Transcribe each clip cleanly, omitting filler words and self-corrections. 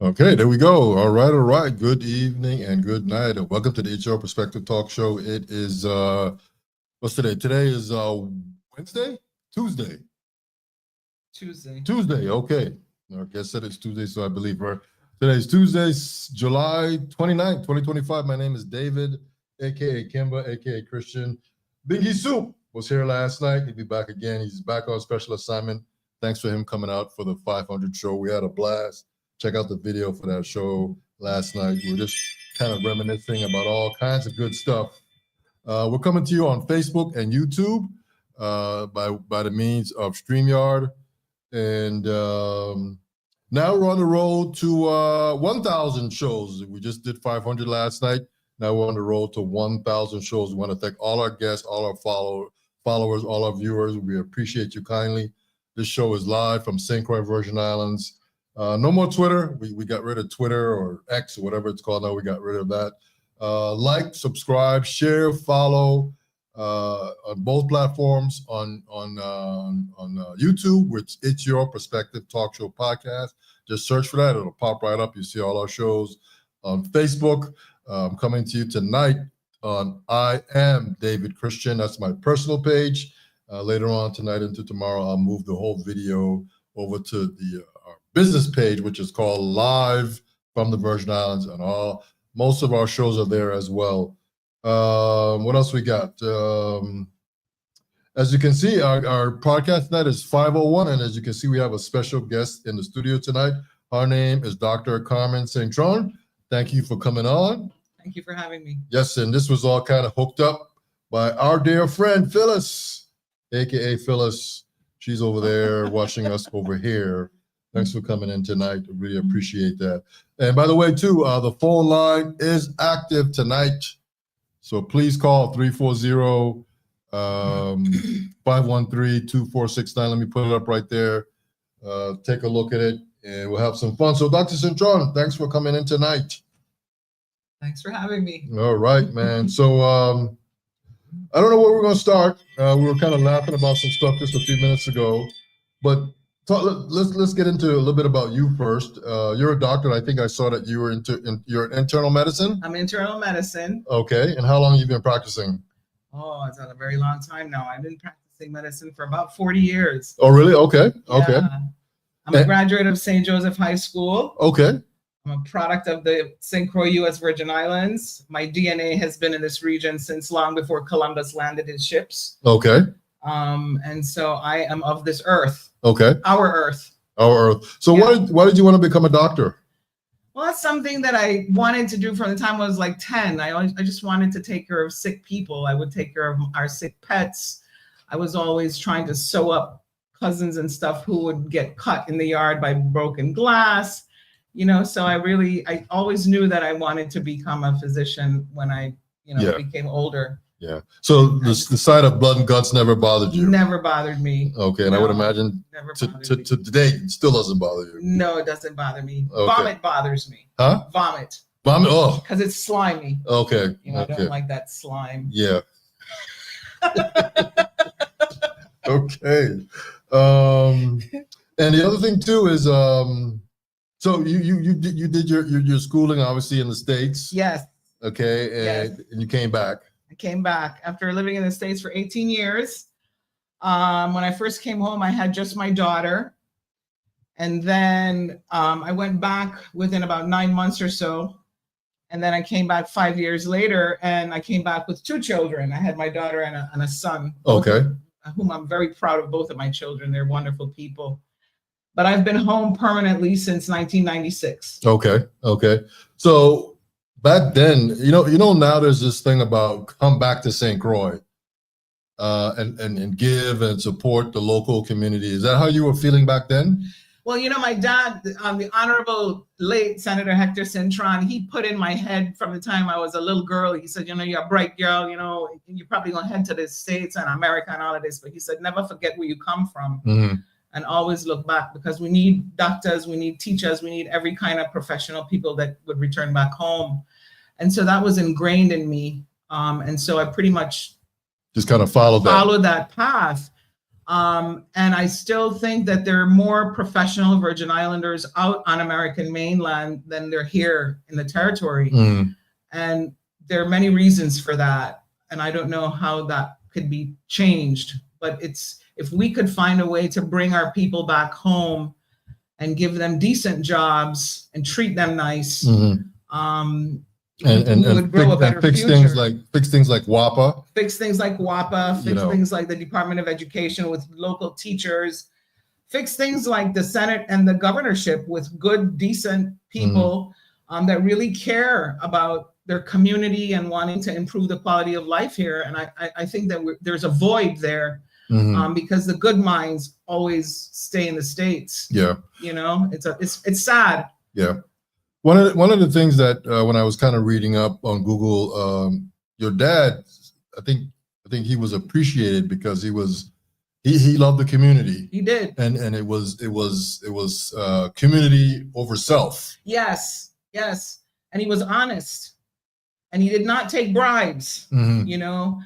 Okay, there we go. All right, all right. Good evening and good night, and welcome to the HR Perspective Talk Show. It is what's today? Today is Wednesday? Tuesday. Tuesday, okay. I guess that it's Tuesday, so I believe her. Today's Tuesday, July 29th, 2025. My name is David, aka Kimba, aka Christian. Biggie Soup was here last night. He'll be back again. He's back on special assignment. Thanks for him coming out for the 500 show. We had a blast. Check out the video for that show last night. We were just kind of reminiscing about all kinds of good stuff. We're coming to you on Facebook and YouTube by the means of StreamYard. And now we're on the road to 1,000 shows. We just did 500 last night. Now we're on the road to 1,000 shows. We want to thank all our guests, all our followers, all our viewers. We appreciate you kindly. This show is live from St. Croix, Virgin Islands. No more Twitter. We got rid of Twitter or X or whatever it's called now. We got rid of that. Like, subscribe, share, follow on both platforms. On YouTube, which it's Your Perspective Talk Show Podcast. Just search for that. It'll pop right up. You see all our shows. On Facebook, I'm coming to you tonight on I Am David Christian. That's my personal page. Later on tonight into tomorrow, I'll move the whole video over to the business page, which is called Live from the Virgin Islands, and most of our shows are there as well. What else we got? As you can see, our podcast tonight is 501, and as you can see, we have a special guest in the studio tonight. Her name is Dr. Carmen Cintron. Thank you for coming on. Thank you for having me. Yes, and this was all kind of hooked up by our dear friend Phyllis, aka Phyllis. She's over there watching us over here. Thanks for coming in tonight. I really appreciate that. And by the way, too, the phone line is active tonight. So please call 340-513-2469. Let me put it up right there. Take a look at it, and we'll have some fun. So Dr. Cintron, thanks for coming in tonight. Thanks for having me. All right, man. So I don't know where we're going to start. We were kind of laughing about some stuff just a few minutes ago, but let's get into a little bit about you first. You're a doctor. I think I saw that you were you're in internal medicine. I'm internal medicine. Okay, and how long have you been practicing? Oh, it's a very long time now. I've been practicing medicine for about 40 years. Oh, really? Okay, okay. Yeah. I'm a graduate of St. Joseph High School. Okay. I'm a product of the St. Croix, U.S. Virgin Islands. My DNA has been in this region since long before Columbus landed his ships. Okay. And so I am of this earth. Okay. Our earth. Our earth. So yeah. why did you want to become a doctor? Well, that's something that I wanted to do from the time I was like 10. I just wanted to take care of sick people. I would take care of our sick pets. I was always trying to sew up cousins and stuff who would get cut in the yard by broken glass. So I always knew that I wanted to become a physician when I, became older. Yeah. So the sight of blood and guts never bothered you? Never bothered me. Okay. And I would imagine to today it still doesn't bother you? No, it doesn't bother me. Okay. Vomit bothers me. Huh? Vomit. Vomit? Oh. Because it's slimy. Okay. I don't like that slime. Yeah. Okay. And the other thing too is so you did your schooling obviously in the States. Yes. Okay. And you came back. I came back after living in the States for 18 years. When I first came home, I had just my daughter. And then I went back within about 9 months or so. And then I came back 5 years later, and I came back with 2 children. I had my daughter and a son. Okay. Whom I'm very proud of, both of my children. They're wonderful people. But I've been home permanently since 1996. Okay. Okay. So back then, now there's this thing about come back to St. Croix and give and support the local community. Is that how you were feeling back then? Well, my dad, the Honorable late Senator Hector Cintron, he put in my head from the time I was a little girl. He said, you're a bright girl, you're probably going to head to the States and America and all of this. But he said, never forget where you come from. Mm-hmm. And always look back, because we need doctors, we need teachers, we need every kind of professional people that would return back home. And so that was ingrained in me. And so I pretty much just kind of followed that path. And I still think that there are more professional Virgin Islanders out on American mainland than they're here in the territory. And there are many reasons for that. And I don't know how that could be changed, but if we could find a way to bring our people back home and give them decent jobs and treat them nice, and fix things like WAPA, fix things like things like the Department of Education with local teachers, fix things like the Senate and the governorship with good, decent people that really care about their community and wanting to improve the quality of life here. And I think that there's a void there because the good minds always stay in the States. Yeah, you know, it's sad. Yeah. One of the things that when I was kind of reading up on Google, your dad, I think he was appreciated because he loved the community. He did, and it was community over self. Yes, and he was honest, and he did not take bribes. You know,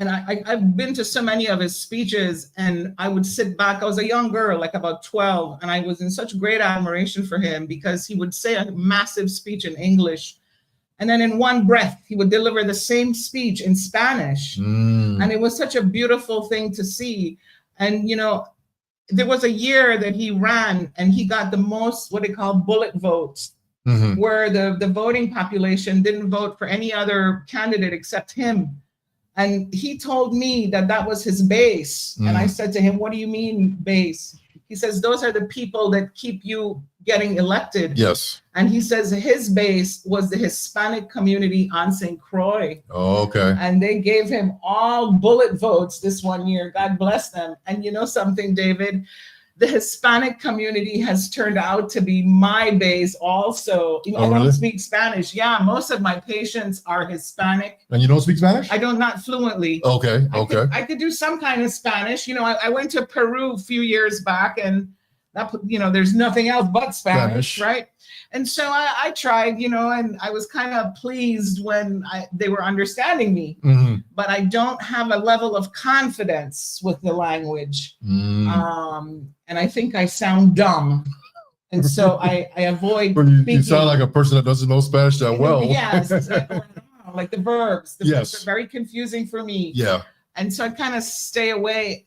and I've been to so many of his speeches, and I would sit back. I was a young girl, like about 12, and I was in such great admiration for him because he would say a massive speech in English, and then in one breath, he would deliver the same speech in Spanish. And it was such a beautiful thing to see. And, you know, there was a year that he ran and he got the most, what they call bullet votes, where the voting population didn't vote for any other candidate except him. And he told me that was his base. And I said to him, what do you mean base? He says, those are the people that keep you getting elected. Yes. And he says his base was the Hispanic community on St. Croix. Oh, okay. And they gave him all bullet votes this one year. God bless them. And you know something, David? The Hispanic community has turned out to be my base also. You know, I don't speak Spanish. Yeah, most of my patients are Hispanic. And you don't speak Spanish? I don't, not fluently. Okay. I could do some kind of Spanish. You know, I went to Peru a few years back, and that, you know, there's nothing else but Spanish. Right? And so I tried, you know, and I was kind of pleased when they were understanding me. But I don't have a level of confidence with the language. And I think I sound dumb. And so I avoid speaking. You sound like a person that doesn't know Spanish that well. Yes, like the verbs. The verbs are very confusing for me. Yeah. And so I kind of stay away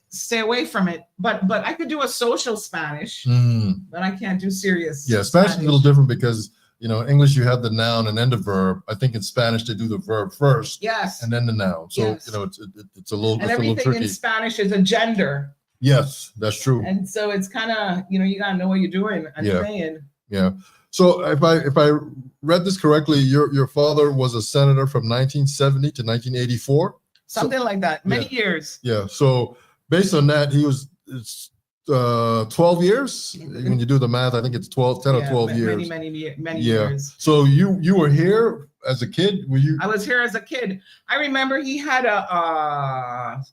from it. But I could do a social Spanish, but I can't do serious. Yeah, Spanish is a little different because, you know, in English you have the noun and then the verb. I think in Spanish they do the verb first. Yes. And then the noun. So you know, it's a little tricky. And everything in Spanish is a gender. Yes, that's true. And so it's kind of, you know, you gotta know what you're doing and saying. Yeah. So if I read this correctly, your father was a senator from 1970 to 1984. Something like that. Many years. Yeah. So based on that, it's 12 years. When you do the math, I think it's 10 or 12 years. Many years. So you were here as a kid? Were you? I was here as a kid. I remember he had a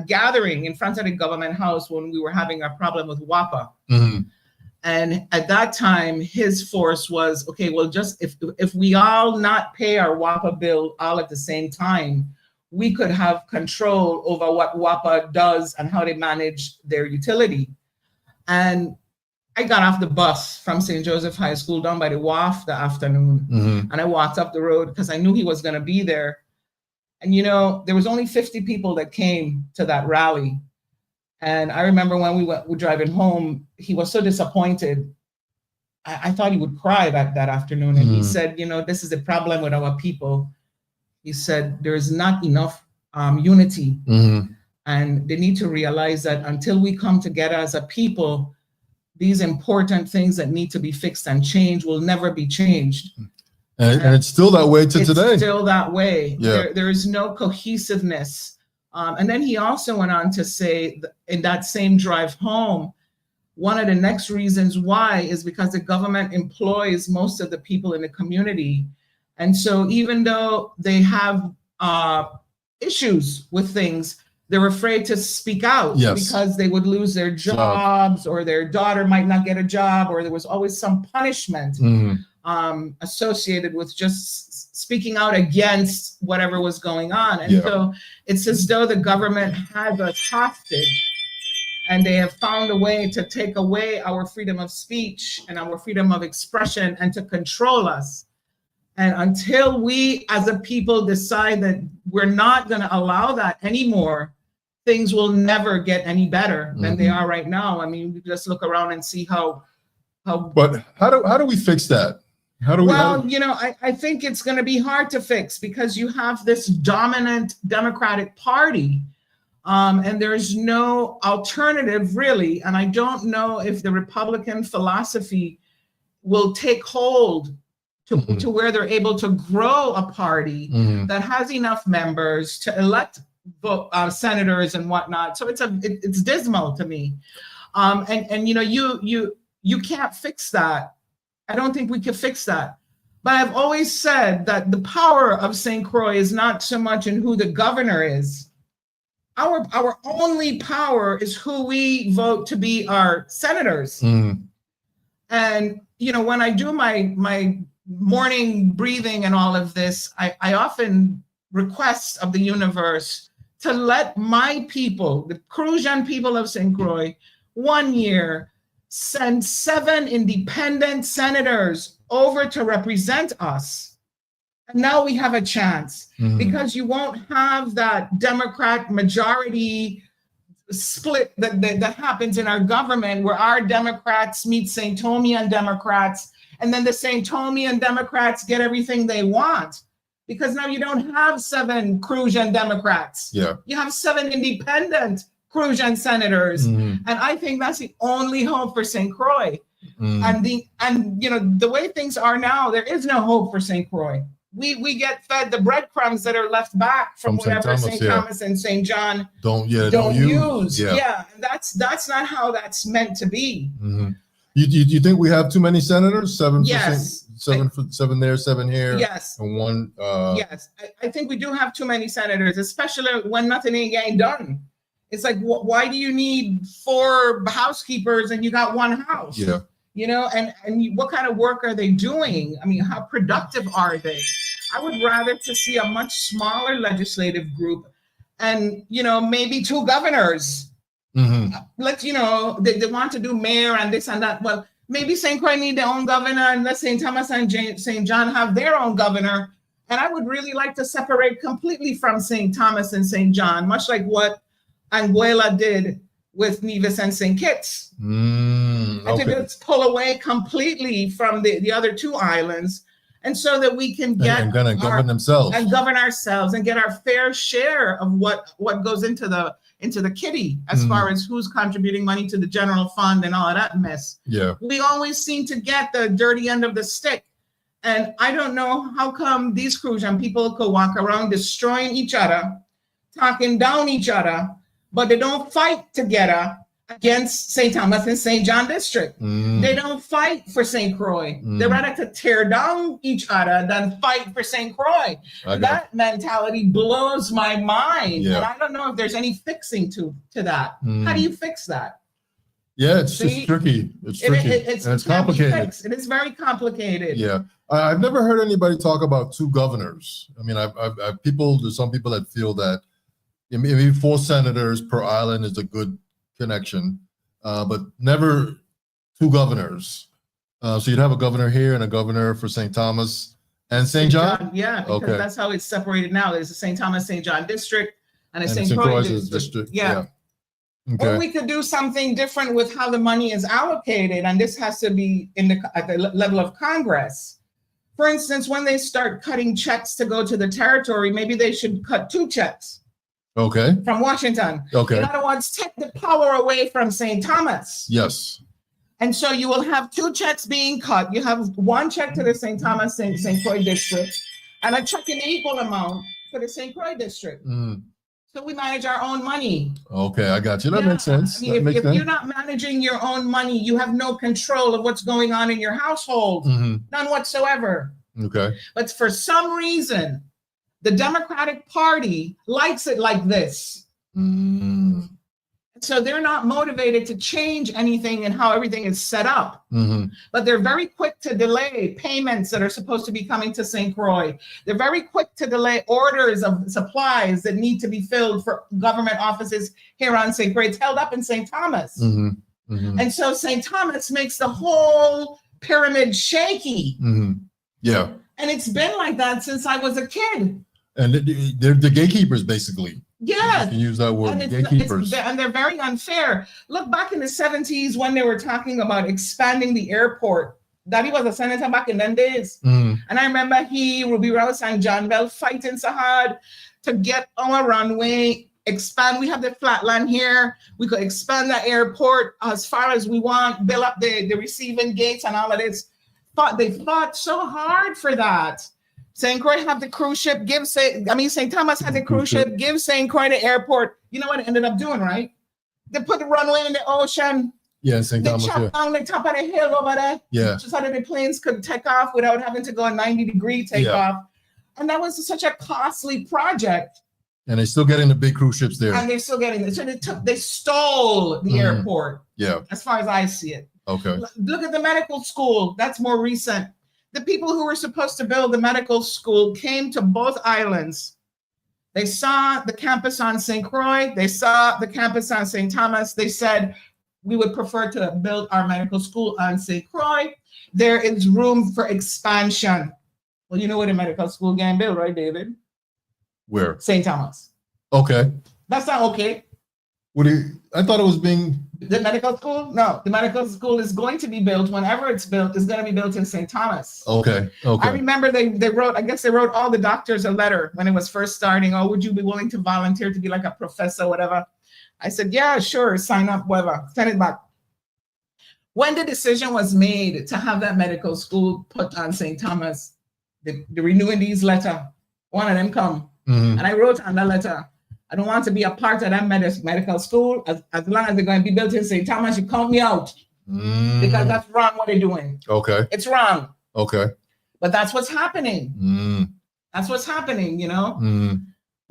gathering in front of the government house when we were having a problem with WAPA. And at that time, his force was, okay, well, just if we all not pay our WAPA bill all at the same time, we could have control over what WAPA does and how they manage their utility. And I got off the bus from St. Joseph High School down by the wharf the afternoon. And I walked up the road because I knew he was going to be there. And, you know, there was only 50 people that came to that rally. And I remember when we were driving home, he was so disappointed. I thought he would cry that afternoon. And he said, you know, this is the problem with our people. He said, there is not enough unity. And they need to realize that until we come together as a people, these important things that need to be fixed and changed will never be changed. And it's still that way to today. It's still that way. Yeah. There is no cohesiveness. And then he also went on to say in that same drive home, one of the next reasons why is because the government employs most of the people in the community. And so even though they have issues with things, they're afraid to speak out because they would lose their jobs or their daughter might not get a job, or there was always some punishment associated with just speaking out against whatever was going on. And so it's as though the government has us hostage. and they have found a way to take away our freedom of speech and our freedom of expression and to control us. And until we as a people decide that we're not going to allow that anymore, things will never get any better than they are right now. I mean, we just look around and see how. But how do we fix that? I think it's going to be hard to fix because you have this dominant Democratic Party, and there's no alternative really. And I don't know if the Republican philosophy will take hold to where they're able to grow a party that has enough members to elect senators and whatnot. So it's dismal to me, and you can't fix that. I don't think we can fix that. But I've always said that the power of St. Croix is not so much in who the governor is. Our only power is who we vote to be our senators. And when I do my morning breathing and all of this, I often request of the universe to let my people, the Crujan people of St. Croix, 1 year send 7 independent senators over to represent us. And now we have a chance because you won't have that Democrat majority split that happens in our government where our Democrats meet St. Thomian Democrats, and then the St. Thomian Democrats get everything they want. Because now you don't have 7 Crujan Democrats. Yeah. You have 7 independent Crujan senators. And I think that's the only hope for St. Croix. And the way things are now, there is no hope for St. Croix. We get fed the breadcrumbs that are left back from whatever St. Thomas and St. John don't use. Yeah. And that's not how that's meant to be. You think we have too many senators? 7%? Yes. 7 there, 7 here. Yes. And 1. Yes. I think we do have too many senators, especially when nothing ain't getting done. It's like, why do you need 4 housekeepers and you got 1 house? Yeah. And what kind of work are they doing? I mean, how productive are they? I would rather to see a much smaller legislative group and, maybe 2 governors. Let's, they want to do mayor and this and that. Well, maybe St. Croix need their own governor and let St. Thomas and St. John have their own governor. And I would really like to separate completely from St. Thomas and St. John, much like what Anguilla did with Nevis and St. Kitts. And to just pull away completely from the other 2 islands, and so that we can get and govern themselves and govern ourselves and get our fair share of what goes into the kitty as far as who's contributing money to the general fund and all of that mess. Yeah. We always seem to get the dirty end of the stick. And I don't know how come these Crujan people could walk around destroying each other, talking down each other, but they don't fight together against St. Thomas and St. John District. They don't fight for St. Croix. They're rather to tear down each other than fight for St. Croix. That mentality blows my mind. Yeah. And I don't know if there's any fixing to that. How do you fix that? Yeah, it's tricky. It's tricky. It's complicated. It is very complicated. Yeah. I've never heard anybody talk about 2 governors. I mean, there's some people that feel that maybe 4 senators per island is a good connection, but never 2 governors. So you'd have a governor here and a governor for St. Thomas and St. John? Yeah, because that's how it's separated now. There's a St. Thomas, St. John district and a St. Croix district. Yeah. Okay. Or we could do something different with how the money is allocated, and this has to be at the level of Congress. For instance, when they start cutting checks to go to the territory, maybe they should cut 2 checks. Okay. From Washington. Okay. In other words, take the power away from St. Thomas. Yes. And so you will have 2 checks being cut. You have 1 check to the St. Thomas, St. Croix district, and a check in equal amount for the St. Croix district. So we manage our own money. Okay, I got you. That makes sense. I mean, if you're not managing your own money, you have no control of what's going on in your household. None whatsoever. Okay. But for some reason, the Democratic Party likes it like this. And So they're not motivated to change anything in how everything is set up. But they're very quick to delay payments that are supposed to be coming to St. Croix. They're very quick to delay orders of supplies that need to be filled for government offices here on St. Croix. It's held up in St. Thomas. And so St. Thomas makes the whole pyramid shaky. Yeah. And it's been like that since I was a kid. And they're the gatekeepers, basically. Yeah. You can use that word, And gatekeepers. and they're very unfair. Look back in the 70s when they were talking about expanding the airport. Daddy was a senator back in them days. And I remember he, Ruby Rouse, and John Bell fighting so hard to get our runway, expand. We have the flat land here. We could expand the airport as far as we want, build up the receiving gates and all of this. They fought so hard for that. St. Croix have the cruise ship, St. Thomas had the cruise ship, give St. Croix the airport. You know what it ended up doing, right? They put the runway in the ocean. Yeah, St. Thomas. They chopped down the top of the hill over there. Yeah. Just so that the planes could take off without having to go a 90-degree takeoff. And that was such a costly project. And they're still getting the big cruise ships there. And they're still getting it. So they stole the airport. Yeah. As far as I see it. Okay. Look at the medical school. That's more recent. The people who were supposed to build the medical school came to both islands. They saw the campus on St. Croix. They saw the campus on St. Thomas. They said, we would prefer to build our medical school on St. Croix. There is room for expansion. Well, you know where the medical school getting built, right, David? Where? St. Thomas. Okay. That's not okay. I thought it was being... The medical school? No, the medical school is going to be built. Whenever it's built, it's going to be built in St. Thomas. Okay. I remember they wrote, I guess they wrote all the doctors a letter when it was first starting. Oh, would you be willing to volunteer to be like a professor, whatever? I said, yeah, sure, sign up, whatever, send it back. When the decision was made to have that medical school put on St. Thomas, the renewing these letter, one of them come. And I wrote on that letter, I don't want to be a part of that medical school. As long as they're going to be built in St. Thomas, you count me out. Because that's wrong what they're doing. Okay. It's wrong. Okay. But that's what's happening. That's what's happening, you know?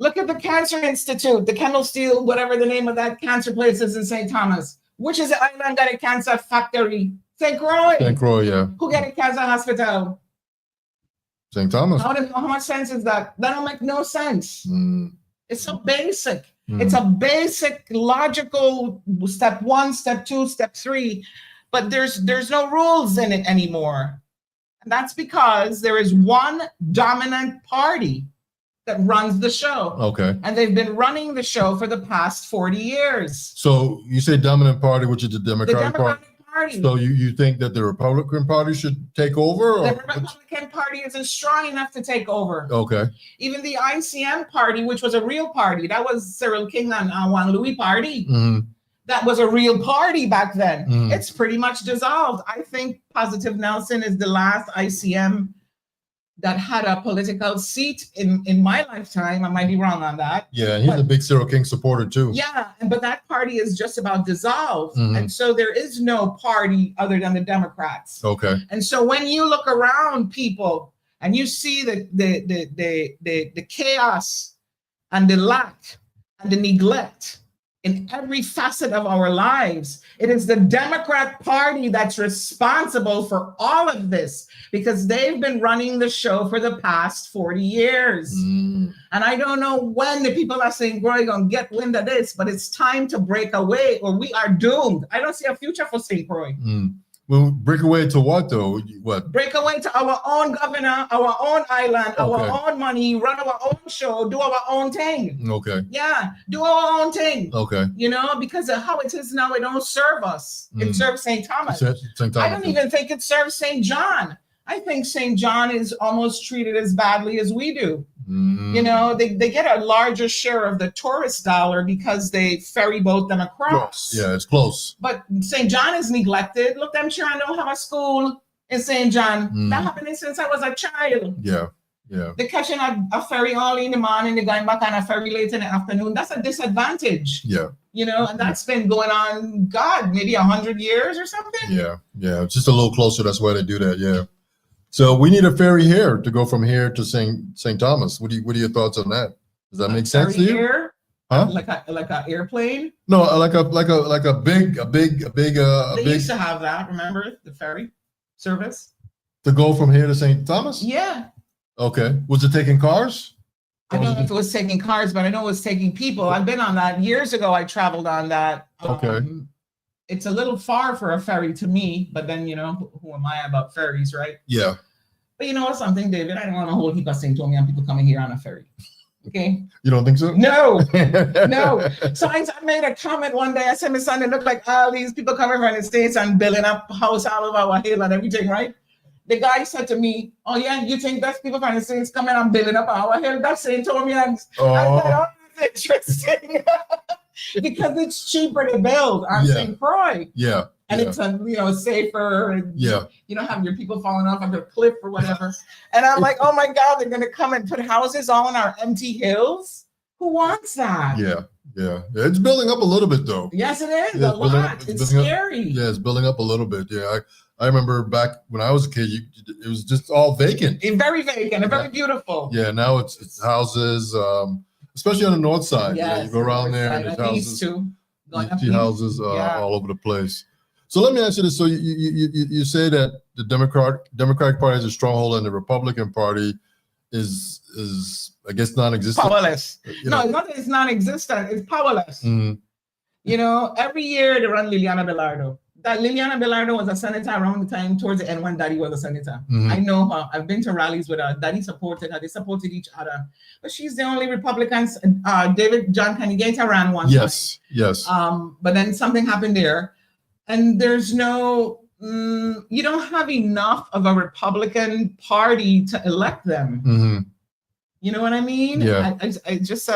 Look at the Cancer Institute, the Kendall Steel, whatever the name of that cancer place is in St. Thomas. Which is the island got a cancer factory? St. Croix. St. Croix, yeah. Who got a cancer hospital? St. Thomas. How much sense is that? That don't make no sense. It's so basic. It's a basic logical step 1, step 2, step 3, but there's no rules in it anymore. And that's because there is one dominant party that runs the show. Okay. And they've been running the show for the past 40 years. So you say dominant party, which is the Democratic Party. So you think that the Republican Party should take over? The Republican Party isn't strong enough to take over. Okay. Even the ICM party, which was a real party, that was Cyril King and Juan Louis party. That was a real party back then. It's pretty much dissolved. I think Positive Nelson is the last ICM that had a political seat in my lifetime. I might be wrong on that. Yeah, and he's a big Cyril King supporter too. Yeah, but that party is just about dissolved. And so there is no party other than the Democrats. Okay. And so when you look around people and you see the chaos and the lack and the neglect in every facet of our lives, it is the Democrat Party that's responsible for all of this because they've been running the show for the past 40 years. And I don't know when the people are saying, we're going to get wind of this, but it's time to break away or we are doomed. I don't see a future for St. Croix. Well, break away to what though? What? Break away to our own governor, our own island, our own money, run our own show, do our own thing. Okay. Yeah, do our own thing. Okay. You know, because of how it is now, it don't serve us. It serves St. Thomas. St. Thomas. I don't even think it serves St. John. I think St. John is almost treated as badly as we do. You know, they get a larger share of the tourist dollar because they ferry boat them across. Yeah, it's close. But St. John is neglected. Look, I'm sure I don't have a school in St. John. That happened since I was a child. Yeah, yeah. They're catching a ferry early in the morning, they're going back on a ferry late in the afternoon. That's a disadvantage. Yeah. You know, and that's been going on, God, maybe 100 years or something. Yeah, yeah. It's just a little closer. That's why they do that. Yeah. So we need a ferry here to go from here to St. Thomas. What are your thoughts on that? Does that make sense to you? Here? Huh? Like a airplane. No, like a big They used to have that. Remember the ferry service? to go from here to St. Thomas? Yeah. Okay. Was it taking cars? I don't know if it was taking cars, but I know it was taking people. I've been on that years ago. I traveled on that. Okay. It's a little far for a ferry to me, but then who am I about ferries, right? Yeah. But you know what, something, David? I don't want a whole heap of St. Thomas people coming here on a ferry. Okay. You don't think so? No, no. So I made a comment one day. I said, my son, it looked like all these people coming from the States and building up house all over our hill and everything, right? The guy said to me, oh yeah, you think that's people from the States coming and building up our hill? That's St. Thomas. Oh. I said, oh, that's interesting. Because it's cheaper to build on St. Croix. Yeah. And it's safer. And yeah. You don't have your people falling off of a cliff or whatever. And I'm like, oh my God, they're gonna come and put houses all on our empty hills. Who wants that? Yeah. Yeah. It's building up a little bit though. Yes, it is. Yeah, a lot. It's scary. Yeah, it's building up a little bit. Yeah. I remember back when I was a kid, it was just all vacant. Very vacant and very beautiful. Yeah, now it's houses, especially on the north side. Yes, you go around there and there's houses. You see houses all over the place. So let me ask you this: so you say that the Democratic Party is a stronghold, and the Republican Party is I guess non-existent. Powerless. No, it's not that it's non-existent. It's powerless. Mm-hmm. Every year they run Liliana Belardo. That Liliana Belardo was a senator around the time towards the end when Daddy was a senator. Mm-hmm. I know her. I've been to rallies with her. Daddy supported her. They supported each other. But she's the only Republican. David John Canigata ran one time. Yes. But then something happened there. And there's no, you don't have enough of a Republican Party to elect them. Mm-hmm. You know what I mean? Yeah. I just,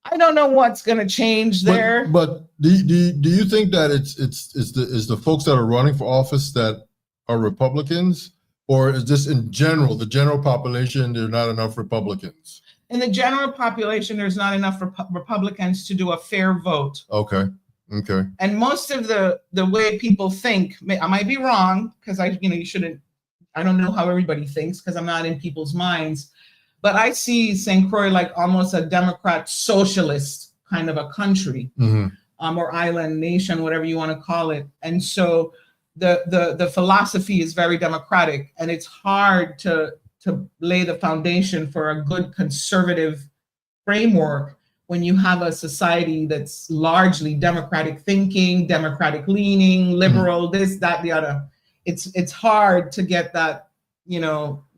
I don't know what's going to change there. But do you think that it's the folks that are running for office that are Republicans, or is this in general, the general population, there are not enough Republicans? In the general population, there's not enough Republicans to do a fair vote. Okay. And most of the way people think, I might be wrong, because you shouldn't, I don't know how everybody thinks because I'm not in people's minds, but I see St. Croix like almost a Democrat socialist kind of a country, or island nation, whatever you want to call it. And so the philosophy is very democratic, and it's hard to lay the foundation for a good conservative framework when you have a society that's largely democratic thinking, democratic leaning, liberal, this, that, the other. It's hard to get that,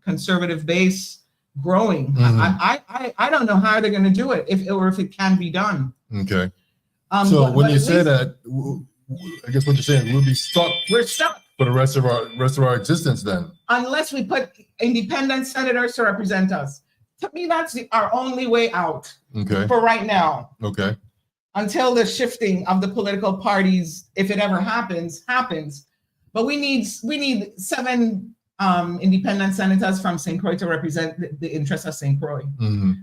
conservative base growing. I don't know how they're going to do it, if it can be done. Okay. So when you say that, I guess what you're saying, we'll be stuck. We're stuck for the rest of our existence then, unless we put independent senators to represent us. To me, that's our only way out. Okay. For right now. Okay. Until the shifting of the political parties, if it ever happens. But we need 7 independent senators from St. Croix to represent the interests of St. Croix.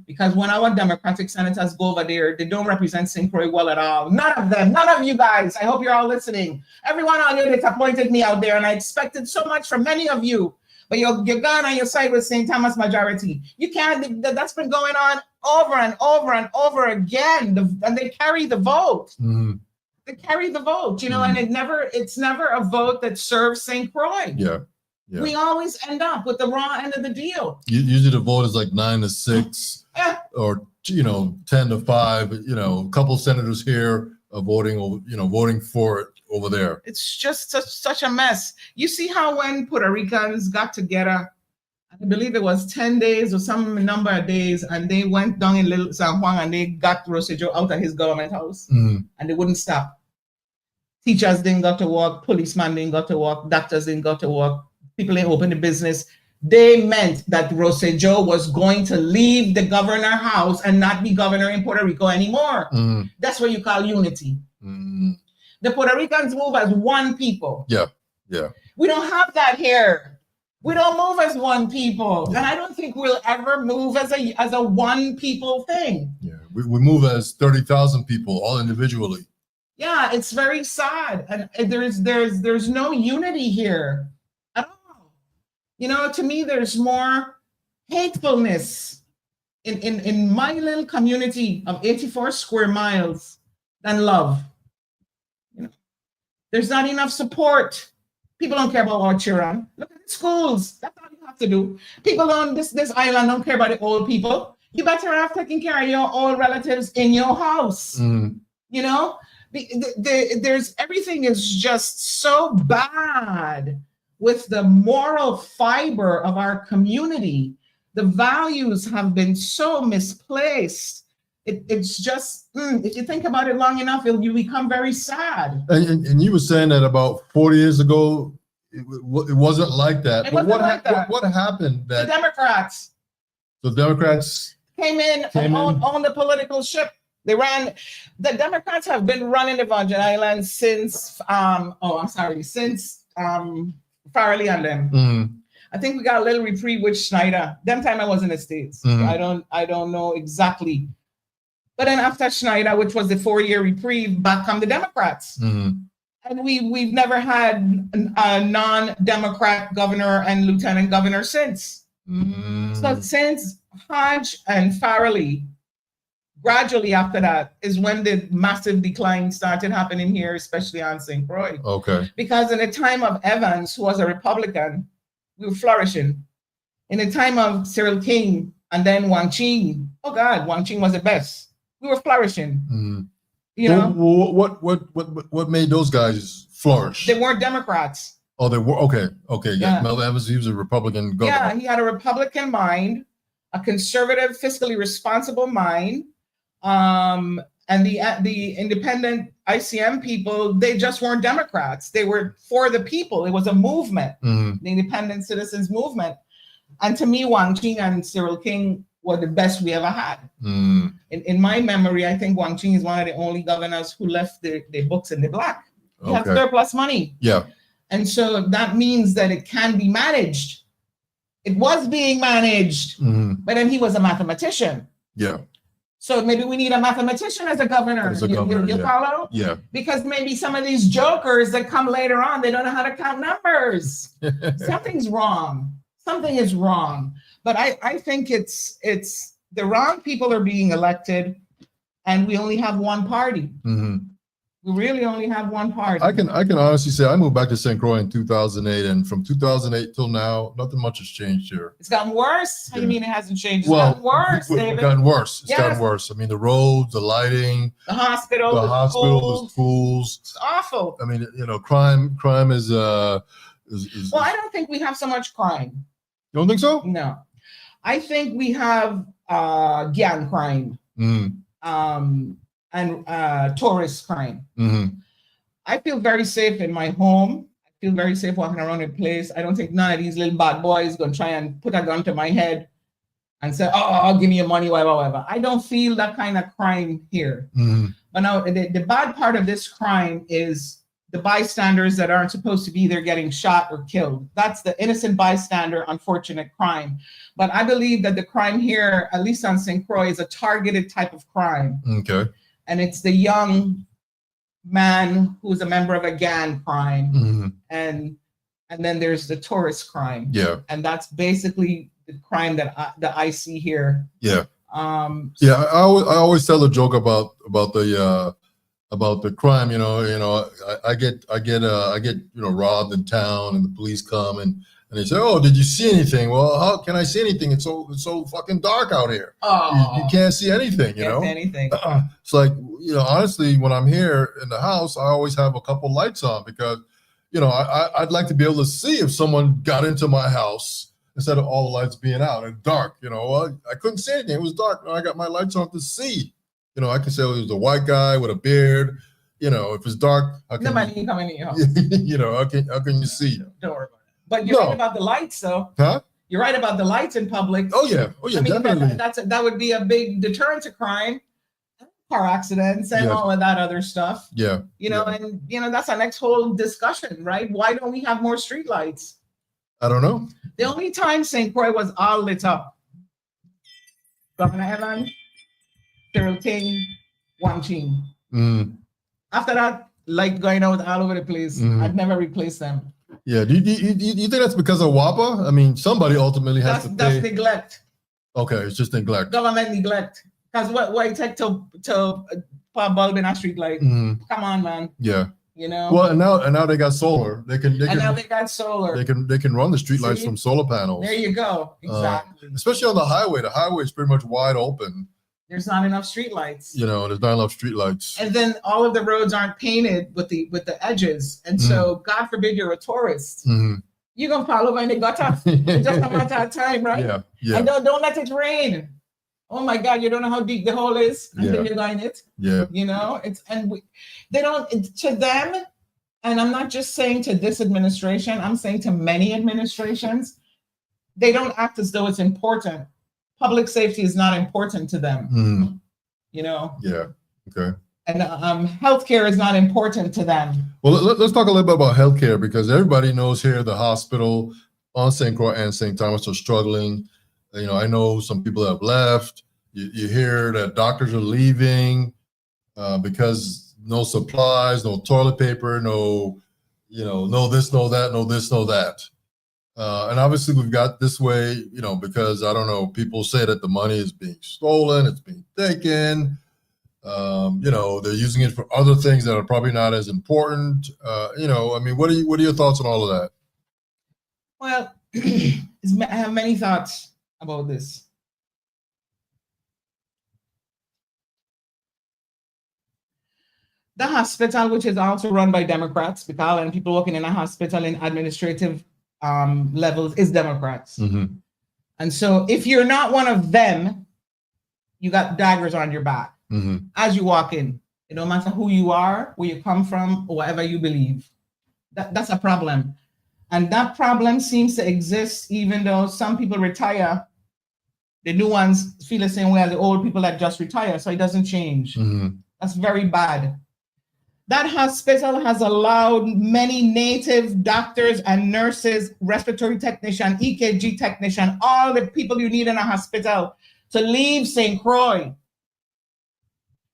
Because when our Democratic senators go over there, they don't represent St. Croix well at all. None of them. None of you guys. I hope you're all listening. Everyone out here disappointed me out there, and I expected so much from many of you. But you're gone on your side with St. Thomas majority. You can't. That's been going on over and over and over again. And they carry the vote. They carry the vote, and it's never a vote that serves St. Croix. Yeah. We always end up with the wrong end of the deal. Usually the vote is like 9-6 or 10-5. A couple senators here are voting for it over there. It's just such a mess. You see how when Puerto Ricans got together, I believe it was 10 days or some number of days, and they went down in Little San Juan and they got Rosselló out of his government house, and they wouldn't stop. Teachers didn't go to work, policemen didn't go to work, doctors didn't go to work, people didn't open the business. They meant that Rosselló was going to leave the governor house and not be governor in Puerto Rico anymore. That's what you call unity. The Puerto Ricans move as one people. Yeah. We don't have that here. We don't move as one people. And I don't think we'll ever move as a one people thing. Yeah, we move as 30,000 people, all individually. Yeah, it's very sad. And there's no unity here at all. To me, there's more hatefulness in my little community of 84 square miles than love. You know, there's not enough support. People don't care about our children. Look at the schools. That's all you have to do. People on this island don't care about the old people. You better have taken care of your old relatives in your house. Mm. You know, there's everything is just so bad with the moral fiber of our community. The values have been so misplaced. It's just, if you think about it long enough, you become very sad. And you were saying that about 40 years ago, it wasn't like that. But what happened that the Democrats came in and owned the political ship? The Democrats have been running the Virgin Islands since Farrelly and them. Mm. I think we got a little reprieve with Schneider. Them time I was in the States. Mm. I don't know exactly. But then after Schneider, which was the 4-year reprieve, back come the Democrats. Mm. And we've never had a non-Democrat governor and lieutenant governor since. Mm. So since Hodge and Farrelly, gradually after that is when the massive decline started happening here, especially on St. Croix. Okay. Because in the time of Evans, who was a Republican, we were flourishing. In the time of Cyril King and then Wang Ching, oh God, Wang Ching was the best. We were flourishing. Mm. You know, what made those guys flourish? they weren't Democrats. Oh, they were. Okay. Yeah. Mel Evans, he was a Republican governor. Yeah, he had a Republican mind, a conservative, fiscally responsible mind. And the independent ICM people, they just weren't Democrats. They were for the people. It was a movement, the Independent Citizens Movement. And to me, Wang Ching and Cyril King were the best we ever had. In my memory, I think Wang Ching is one of the only governors who left the books in the black. He had surplus money. Yeah. And so that means that it can be managed. It was being managed, but then he was a mathematician. Yeah. So maybe we need a mathematician as a governor. You follow? Yeah. Because maybe some of these jokers that come later on, they don't know how to count numbers. Something's wrong. Something is wrong. But I think it's the wrong people are being elected, and we only have one party. We really only have one party. I can honestly say I moved back to St. Croix in 2008, and from 2008 till now, nothing much has changed here. It's gotten worse. How do you mean it hasn't changed? It's Well, gotten worse, David. It's gotten worse. It's Yes. gotten worse. I mean, the roads, the lighting, The hospital, the schools. It's awful. I mean, crime is Well, I don't think we have so much crime. You don't think so? No. I think we have gang crime. And tourist crime. I feel very safe in my home. I feel very safe walking around the place. I don't think none of these little bad boys gonna try and put a gun to my head and say, "Oh, give me your money, whatever." I don't feel that kind of crime here. But now the bad part of this crime is the bystanders that aren't supposed to be there getting shot or killed. That's the innocent bystander, unfortunate crime. But I believe that the crime here, at least on St. Croix, is a targeted type of crime. Okay. And it's the young man who's a member of a gang crime, and then there's the tourist crime. Yeah. And that's basically the crime that I see here. Yeah. I always tell a joke about the crime. I get robbed in town, and the police come and they say, "Oh, did you see anything?" Well, how can I see anything? It's so fucking dark out here. Oh, you can't see anything. You know, anything. It's like, honestly, when I'm here in the house, I always have a couple lights on because, I'd like to be able to see if someone got into my house instead of all the lights being out and dark. I couldn't see anything. It was dark. I got my lights on to see. I can say it was a white guy with a beard. If it's dark, nobody can come into your house. How can you see? Don't worry about it. But you're right about the lights, though. Huh? You're right about the lights in public. Oh yeah, I mean, definitely. That would be a big deterrent to crime, car accidents, and all of that other stuff. Yeah. And that's our next whole discussion, right? Why don't we have more street lights? I don't know. The only time St. Croix was all lit up, Governor Evans, Cyril King, Wang Ching. After that, light going out all over the place. I'd never replace them. Yeah. Do you think that's because of WAPA? I mean, somebody ultimately has to pay. That's neglect. Okay, it's just neglect. Government neglect. Because what it take to put a bulb in a street light? Mhm. Come on, man. Yeah. You know. Well, and now they got solar. They can now they got solar. They can run the streetlights See? from solar panels. There you go. Exactly. Especially on the highway. The highway is pretty much wide open. There's not enough streetlights. You know, there's not enough streetlights. And then all of the roads aren't painted with the edges. And so, God forbid you're a tourist. Mm-hmm. You're gonna fall over in the gutter. It's just a matter of time, right? Yeah. Yeah. And don't let it rain. Oh my God, you don't know how deep the hole is until you go in it. Yeah. You know, they don't, to them, and I'm not just saying to this administration, I'm saying to many administrations, they don't act as though it's important. Public safety is not important to them. Mm. You know? Yeah. Okay. And healthcare is not important to them. Well, let's talk a little bit about healthcare, because everybody knows here the hospital on St. Croix and St. Thomas are struggling. You know, I know some people have left. You hear that doctors are leaving because no supplies, no toilet paper, no this, no that, no this, no that. And obviously we've got this way, you know, because I don't know, people say that the money is being stolen, it's being taken. You know, they're using it for other things that are probably not as important. You know, I mean, what are your thoughts on all of that? Well, I have many thoughts about this. The hospital, which is also run by Democrats, because people working in a hospital in administrative levels is Democrats. Mm-hmm. And so if you're not one of them, you got daggers on your back as you walk in. It don't matter who you are, where you come from, or whatever you believe. That's a problem. And that problem seems to exist even though some people retire. The new ones feel the same way as the old people that just retire, so it doesn't change. Mm-hmm. That's very bad. That hospital has allowed many native doctors and nurses, respiratory technician, EKG technician, all the people you need in a hospital to leave St. Croix.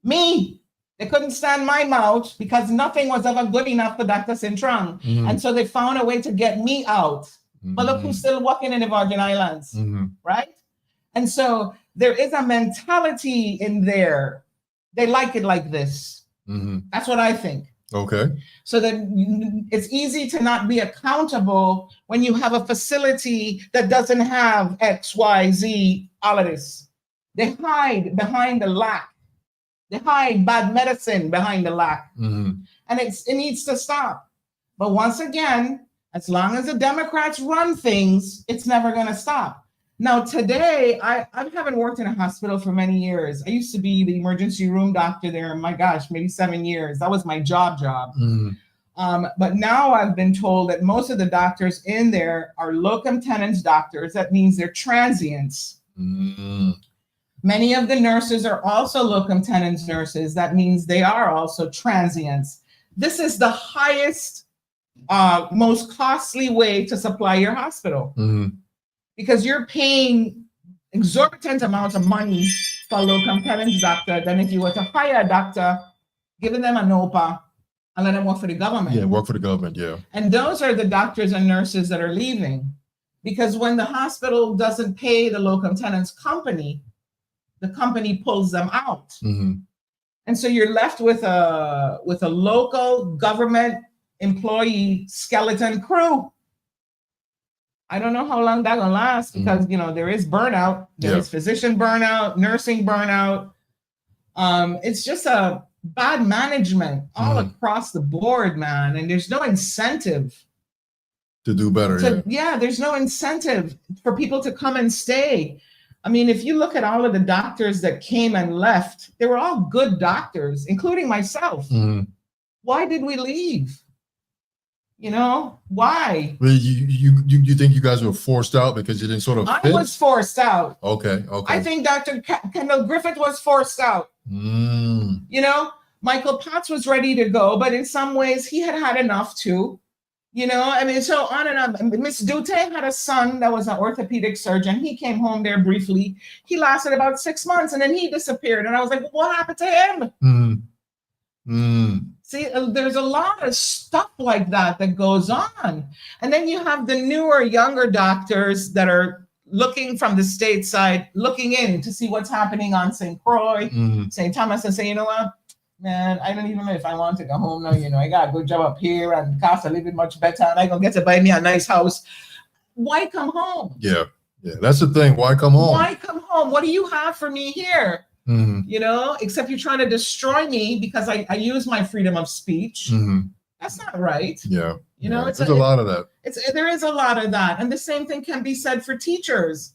Me, they couldn't stand my mouth because nothing was ever good enough for Dr. Cintron. Mm-hmm. And so they found a way to get me out. Mm-hmm. But look who's still working in the Virgin Islands, mm-hmm. right? And so there is a mentality in there. They like it like this. Mm-hmm. That's what I think. Okay. So that it's easy to not be accountable when you have a facility that doesn't have X, Y, Z, all of this. They hide behind the lack. They hide bad medicine behind the lack. Mm-hmm. And it needs to stop. But once again, as long as the Democrats run things, it's never going to stop. Now, today, I haven't worked in a hospital for many years. I used to be the emergency room doctor there. My gosh, maybe 7 years. That was my job. Mm-hmm. But now I've been told that most of the doctors in there are locum tenens doctors. That means they're transients. Mm-hmm. Many of the nurses are also locum tenens nurses. That means they are also transients. This is the highest, most costly way to supply your hospital. Mm-hmm. Because you're paying exorbitant amounts of money for a locum tenens doctor than if you were to hire a doctor, giving them an OPA, and let them work for the government. Yeah, work for the government, yeah. And those are the doctors and nurses that are leaving. Because when the hospital doesn't pay the locum tenens company, the company pulls them out. Mm-hmm. And so you're left with a local government employee skeleton crew. I don't know how long that's gonna last because there is burnout, there is physician burnout, nursing burnout. It's just a bad management all across the board, man. And there's no incentive to do better. There's no incentive for people to come and stay. I mean, if you look at all of the doctors that came and left, they were all good doctors, including myself. Mm-hmm. Why did we leave? Why? Well, you think you guys were forced out because you didn't sort of fit? I was forced out. Okay. I think Dr. Kendall Griffith was forced out. Mm. Michael Potts was ready to go, but in some ways he had enough too. So on and on. Miss Dute had a son that was an orthopedic surgeon. He came home there briefly. He lasted about 6 months and then he disappeared. And I was like, what happened to him? Mm. Mm. See, there's a lot of stuff like that goes on. And then you have the newer, younger doctors that are looking from the state side, looking in to see what's happening on St. Croix, St. Thomas, and say, you know what, man, I don't even know if I want to go home now. I got a good job up here and the cost of living much better, and I gonna get to buy me a nice house. Why come home? Yeah, that's the thing. Why come home? Why come home? What do you have for me here? Except you're trying to destroy me because I use my freedom of speech. That's not right. Yeah. There's a lot of that. There is a lot of that. And the same thing can be said for teachers.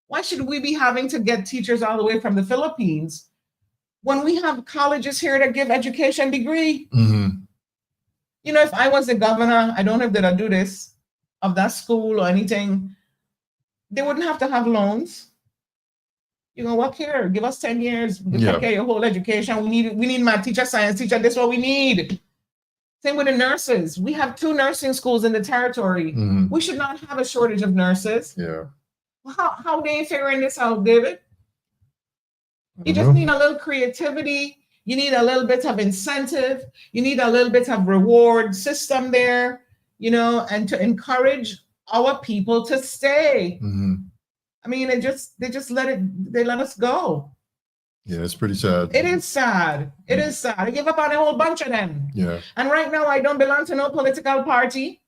Why should we be having to get teachers all the way from the Philippines when we have colleges here that give education degree? If I was the governor, I don't know if they'd do this, of that school or anything, they wouldn't have to have loans. Work here, give us 10 years, take care of your whole education. We need math teacher, science teacher, that's what we need. Same with the nurses. We have 2 nursing schools in the territory. We should not have a shortage of nurses. Yeah. How are they figuring this out, David? You just need a little creativity. You need a little bit of incentive. You need a little bit of reward system there, and to encourage our people to stay. I mean, they just let us go. Yeah, it's pretty sad. It is sad. It is sad. I give up on a whole bunch of them. Yeah. And right now, I don't belong to no political party.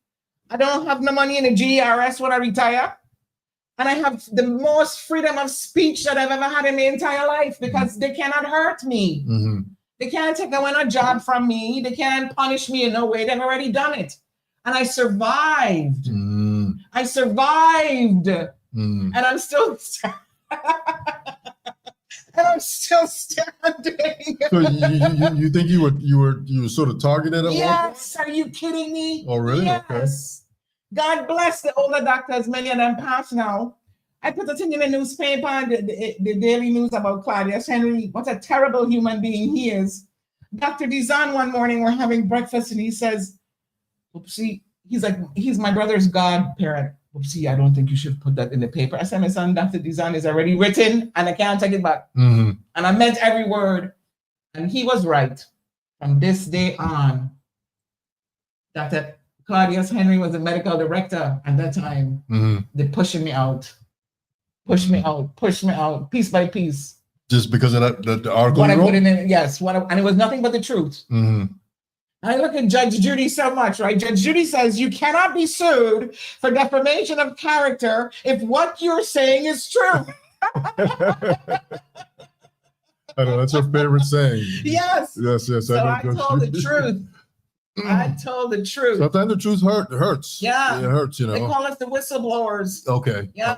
I don't have no money in the GERS when I retire. And I have the most freedom of speech that I've ever had in my entire life because they cannot hurt me. They can't take away a job from me. They can't punish me in no way. They've already done it. And I survived. I survived. And I'm still standing. So you think you were sort of targeted at one point? Yes. Are you kidding me? Oh, really? Yes. Okay. God bless the older doctors. Many of them passed now. I put a thing in the newspaper, the Daily News about Claudius Henry. What a terrible human being he is. Dr. Dizan one morning, we're having breakfast, and he says, "Oopsie," he's my brother's godparent. "Oopsie, I don't think you should put that in the paper." I said, "My son, Dr. Dizan is already written, and I can't take it back." And I meant every word. And he was right. From this day on, Dr. Claudius Henry was the medical director at that time. They're pushing me out, piece by piece. Just because of the article What you I wrote? put in it, yes. And it was nothing but the truth. I look at Judge Judy so much, right? Judge Judy says you cannot be sued for defamation of character if what you're saying is true. I know, that's her favorite saying. Yes. Yes. So I told the truth. I told the truth. Sometimes the truth hurts. Yeah. It hurts, They call us the whistleblowers. Okay. Yeah.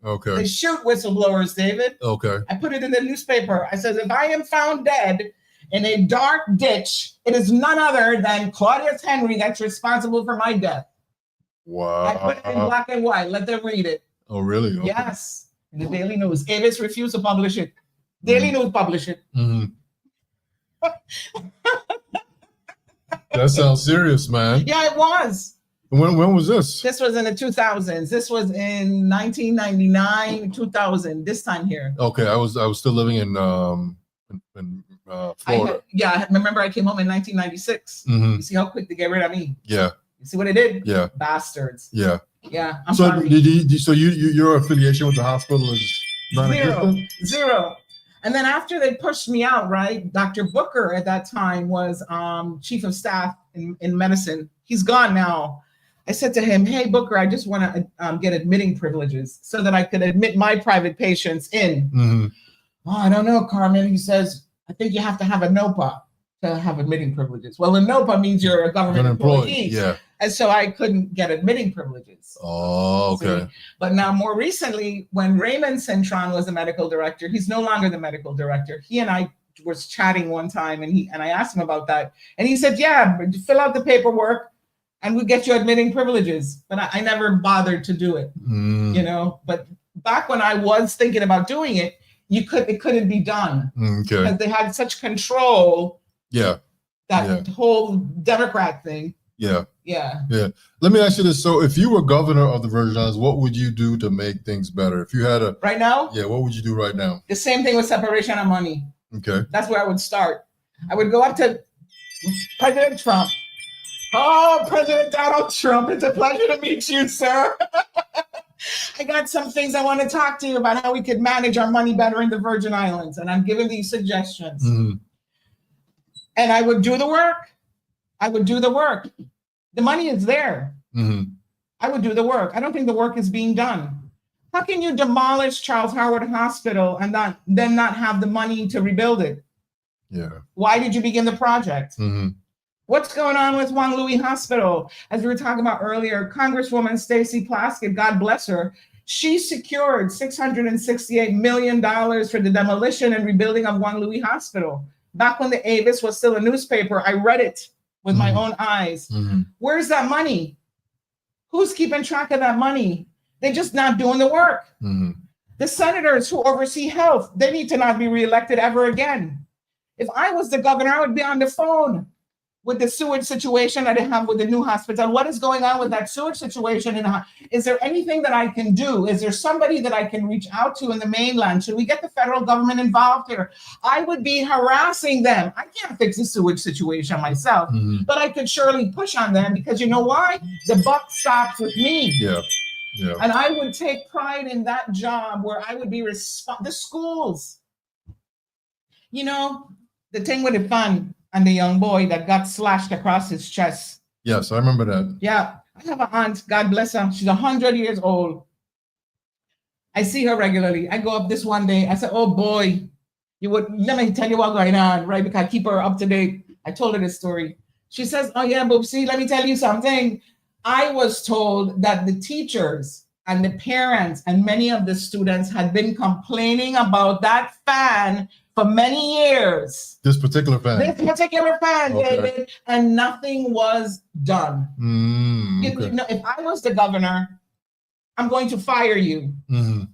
Okay. They shoot whistleblowers, David. Okay. I put it in the newspaper. I said, if I am found dead in a dark ditch, it is none other than Claudius Henry that's responsible for my death. Wow. I put it in black and white. Let them read it. Oh, really? Okay. Yes. In the Daily News. Avis refused to publish it. Daily News published it. That sounds serious, man. Yeah, it was. When was this? This was in the 2000s. This was in 1999, 2000. This time here. Okay, I was still living in Florida. I remember I came home in 1996. You see how quick they get rid of me? Yeah. You see what they did? Yeah. Bastards. Yeah. Yeah. I'm so sorry. Your affiliation with the hospital is non-existent? Zero. And then after they pushed me out, right? Dr. Booker at that time was chief of staff in medicine. He's gone now. I said to him, "Hey, Booker, I just want to get admitting privileges so that I could admit my private patients in." "Oh, I don't know, Carmen." He says, "I think you have to have a NOPA to have admitting privileges." Well, a NOPA means you're a government employee. Yeah. And so I couldn't get admitting privileges. Oh, okay. See? But now more recently, when Carmen Cintron was the medical director, he's no longer the medical director. He and I was chatting one time, and I asked him about that. And he said, "Yeah, fill out the paperwork and we'll get you admitting privileges." But I never bothered to do it, But back when I was thinking about doing it, it couldn't be done. Okay. Because they had such control. Yeah. That whole Democrat thing. Yeah. Yeah. Let me ask you this. So if you were governor of the Virgin Islands, what would you do to make things better? If you had right now? Yeah, what would you do right now? The same thing with separation of money. Okay. That's where I would start. I would go up to President Trump. "Oh, President Donald Trump, it's a pleasure to meet you, sir." I got some things I want to talk to you about how we could manage our money better in the Virgin Islands. And I'm giving these suggestions. Mhm. And I would do the work. I would do the work. The money is there. Mhm. I would do the work. I don't think the work is being done. How can you demolish Charles Howard Hospital and then not have the money to rebuild it? Yeah. Why did you begin the project? Mhm. What's going on with Juan Louis Hospital? As we were talking about earlier, Congresswoman Stacey Plaskett, God bless her, she secured $668 million for the demolition and rebuilding of Juan Louis Hospital. Back when the Avis was still a newspaper, I read it with my own eyes. Mhm. Where's that money? Who's keeping track of that money? They're just not doing the work. Mhm. The senators who oversee health, they need to not be reelected ever again. If I was the governor, I would be on the phone with the sewage situation that they have with the new hospital. What is going on with that sewage situation? And is there anything that I can do? Is there somebody that I can reach out to in the mainland? Should we get the federal government involved here? I would be harassing them. I can't fix the sewage situation myself, but I could surely push on them because you know why? The buck stops with me. Yeah. Yeah. And I would take pride in that job where I would be the schools. You know, the thing with the fun and the young boy that got slashed across his chest. Yes, I remember that. Yeah, I have an aunt, God bless her. She's 100 years old. I see her regularly. I go up this one day. I said, oh boy, let me tell you what's going on, right? Because I keep her up to date. I told her this story. She says, oh yeah, Boopsie, let me tell you something. I was told that the teachers and the parents and many of the students had been complaining about that fan for many years. This particular fan. Okay. David, and nothing was done. Okay. You know, if I was the governor, I'm going to fire you.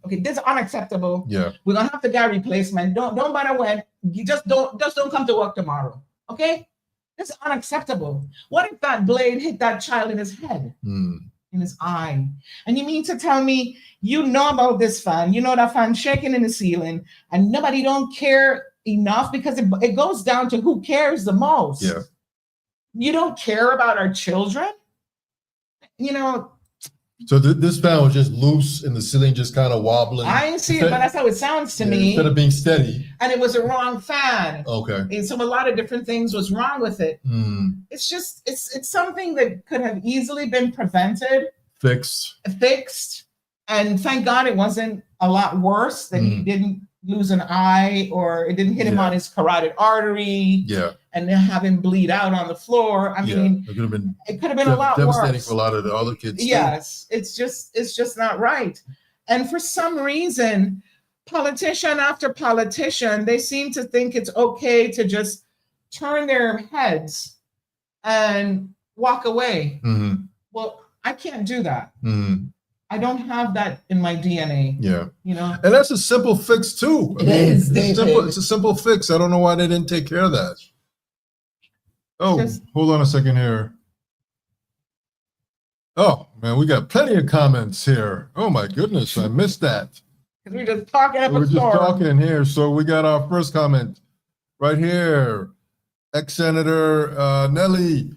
Okay, this is unacceptable. Yeah. We're gonna have to get a replacement. Don't matter when. You just don't come to work tomorrow. Okay? This is unacceptable. What if that blade hit that child in his head? In his eye. And you mean to tell me you know about this fan, you know that fan shaking in the ceiling, and nobody don't care enough because it goes down to who cares the most. Yeah. You don't care about our children? You know. So this fan was just loose in the ceiling, just kind of wobbling. I didn't see it, but that's how it sounds to me. Instead of being steady. And it was a wrong fan. Okay. And so a lot of different things was wrong with it. It's just, it's something that could have easily been prevented. Fixed. And thank God it wasn't a lot worse, that he didn't lose an eye or it didn't hit him on his carotid artery. Yeah. And then have him bleed out on the floor. I mean, it could have been a lot devastating worse for a lot of the other kids. Yes, too. It's just not right. And for some reason, politician after politician, they seem to think it's okay to just turn their heads and walk away. Well, I can't do that. I don't have that in my DNA. Yeah. You know? And that's a simple fix too. It's a simple fix. I don't know why they didn't take care of that. Oh, hold on a second here. Oh, man, we got plenty of comments here. Oh, my goodness, I missed that. We're just talking up a storm. We're just talking here. So we got our first comment right here. Ex-Senator Nellie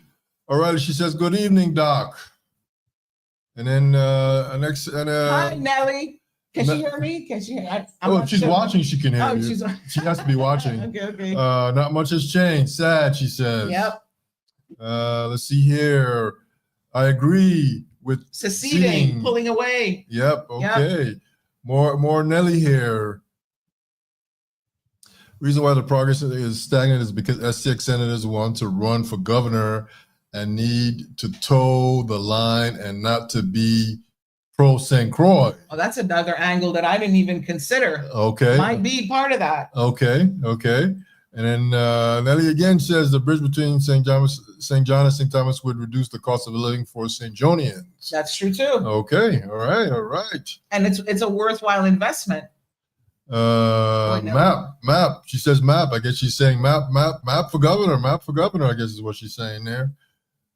O'Reilly, she says, good evening, Doc. And then hi, Nellie. Can she hear me? Can she? If she's watching, she can hear you. She has to be watching. Okay. Not much has changed. Sad, she says. Yep. Let's see here. I agree with seceding, pulling away. Yep. Okay. Yep. More Nelly here. Reason why the progress is stagnant is because SCX senators want to run for governor and need to toe the line and not to be pro St. Croix. Oh, that's another angle that I didn't even consider. Okay. Might be part of that. Okay. And then Nelly again says the bridge between St. John and St. Thomas would reduce the cost of living for St. Jonians. That's true too. Okay. All right. And it's a worthwhile investment. Map. She says map. I guess she's saying map for governor. Map for governor, I guess is what she's saying there.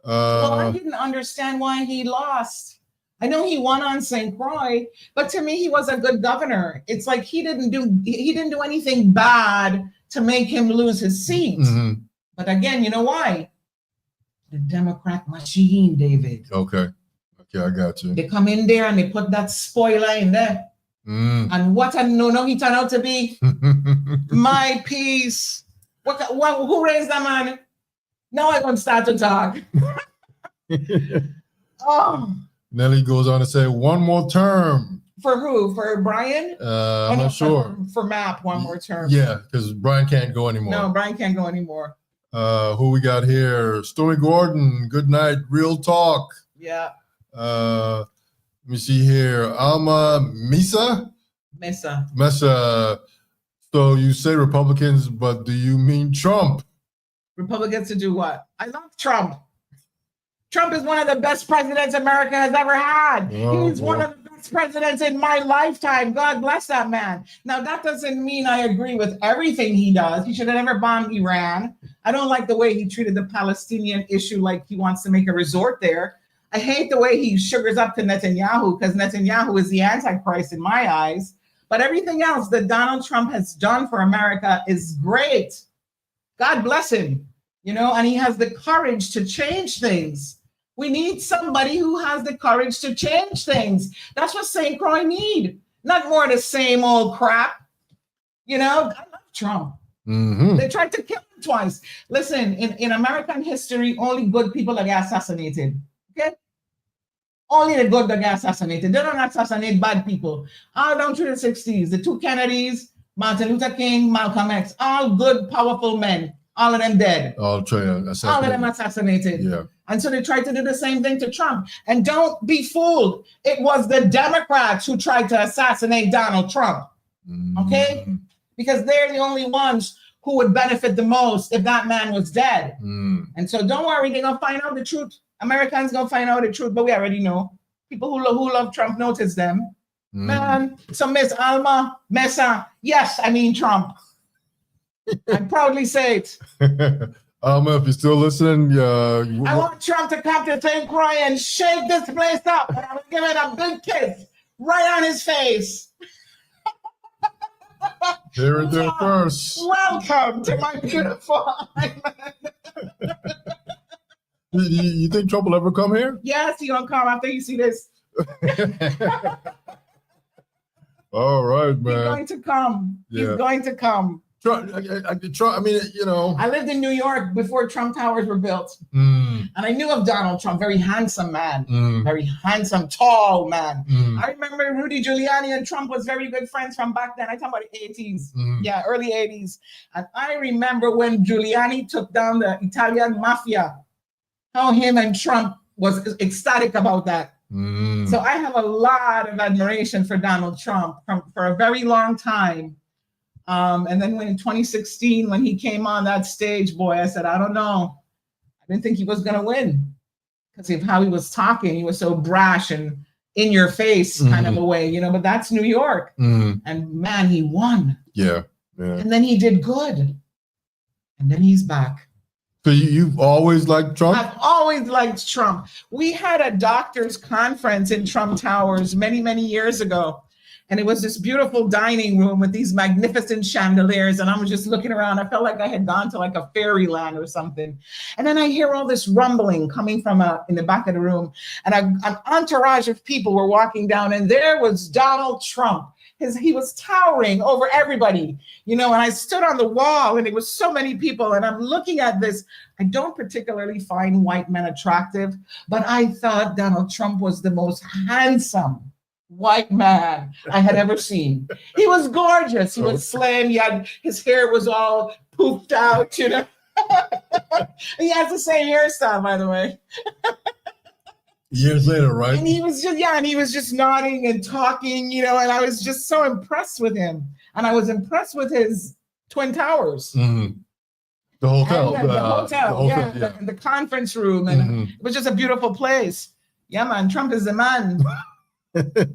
Well, I didn't understand why he lost. I know he won on St. Croix, but to me, he was a good governor. It's like he didn't do anything bad to make him lose his seat. But again, you know why? The Democrat machine, David. Okay. Okay, I got you. They come in there and they put that spoiler in there. And what a no he turned out to be. My piece. Who raised that man? Now I'm going to start to talk. Oh. Nelly goes on to say, one more term. For who? For Brian? I'm not sure. For MAP, one more term. Yeah, because Brian can't go anymore. No, Brian can't go anymore. Who we got here? Stormy Gordon. Good night. Real talk. Yeah. Let me see here. Alma Mesa. So you say Republicans, but do you mean Trump? Republicans to do what? I love Trump. Trump is one of the best presidents America has ever had. He's one of the best presidents in my lifetime. God bless that man. Now, that doesn't mean I agree with everything he does. He should have never bombed Iran. I don't like the way he treated the Palestinian issue like he wants to make a resort there. I hate the way he sugars up to Netanyahu because Netanyahu is the Antichrist in my eyes. But everything else that Donald Trump has done for America is great. God bless him, and he has the courage to change things. We need somebody who has the courage to change things. That's what St. Croix need. Not more of the same old crap. I love Trump. They tried to kill him twice. Listen, in American history, only good people get assassinated. Okay? Only the good that get assassinated. They don't assassinate bad people. All down through the 60s, the two Kennedys, Martin Luther King, Malcolm X, all good, powerful men. All of them dead. All of them assassinated. Yeah. And so they tried to do the same thing to Trump. And don't be fooled. It was the Democrats who tried to assassinate Donald Trump. Okay? Because they're the only ones who would benefit the most if that man was dead. And so don't worry, they're going to find out the truth. Americans going to find out the truth, but we already know. People who love Trump notice them. Man, so Miss Alma Mesa, yes, I mean Trump. I proudly say it. Alma, if you're still listening, I want Trump to come to St. Croix and shake this place up. And I'm giving a big kiss right on his face. Here and there first. Welcome to my beautiful island. You think Trump will ever come here? Yes, he's going to come after you see this. All right, man. He's going to come. Yeah. He's going to come. Trump, I mean, I lived in New York before Trump Towers were built. And I knew of Donald Trump, very handsome man, very handsome, tall man. I remember Rudy Giuliani and Trump was very good friends from back then. I talk about the 80s. Yeah, early 80s. And I remember when Giuliani took down the Italian mafia, how him and Trump was ecstatic about that. So I have a lot of admiration for Donald Trump for a very long time. And then when in 2016, when he came on that stage, boy, I said, I don't know. I didn't think he was going to win because of how he was talking. He was so brash and in your face kind of a way, but that's New York. And man, he won. Yeah. And then he did good. And then he's back. So you've always liked Trump? I've always liked Trump. We had a doctor's conference in Trump Towers many, many years ago. And it was this beautiful dining room with these magnificent chandeliers. And I was just looking around. I felt like I had gone to like a fairyland or something. And then I hear all this rumbling coming from in the back of the room. And an entourage of people were walking down. And there was Donald Trump. He was towering over everybody, and I stood on the wall and it was so many people. And I'm looking at this. I don't particularly find white men attractive, but I thought Donald Trump was the most handsome white man I had ever seen. He was gorgeous. He was slim. His hair was all poofed out, He has the same hairstyle, by the way. Years later, right? And he was just nodding and talking, and I was just so impressed with him. And I was impressed with his Twin Towers. The hotel. The conference room. And it was just a beautiful place. Yeah, man, Trump is the man.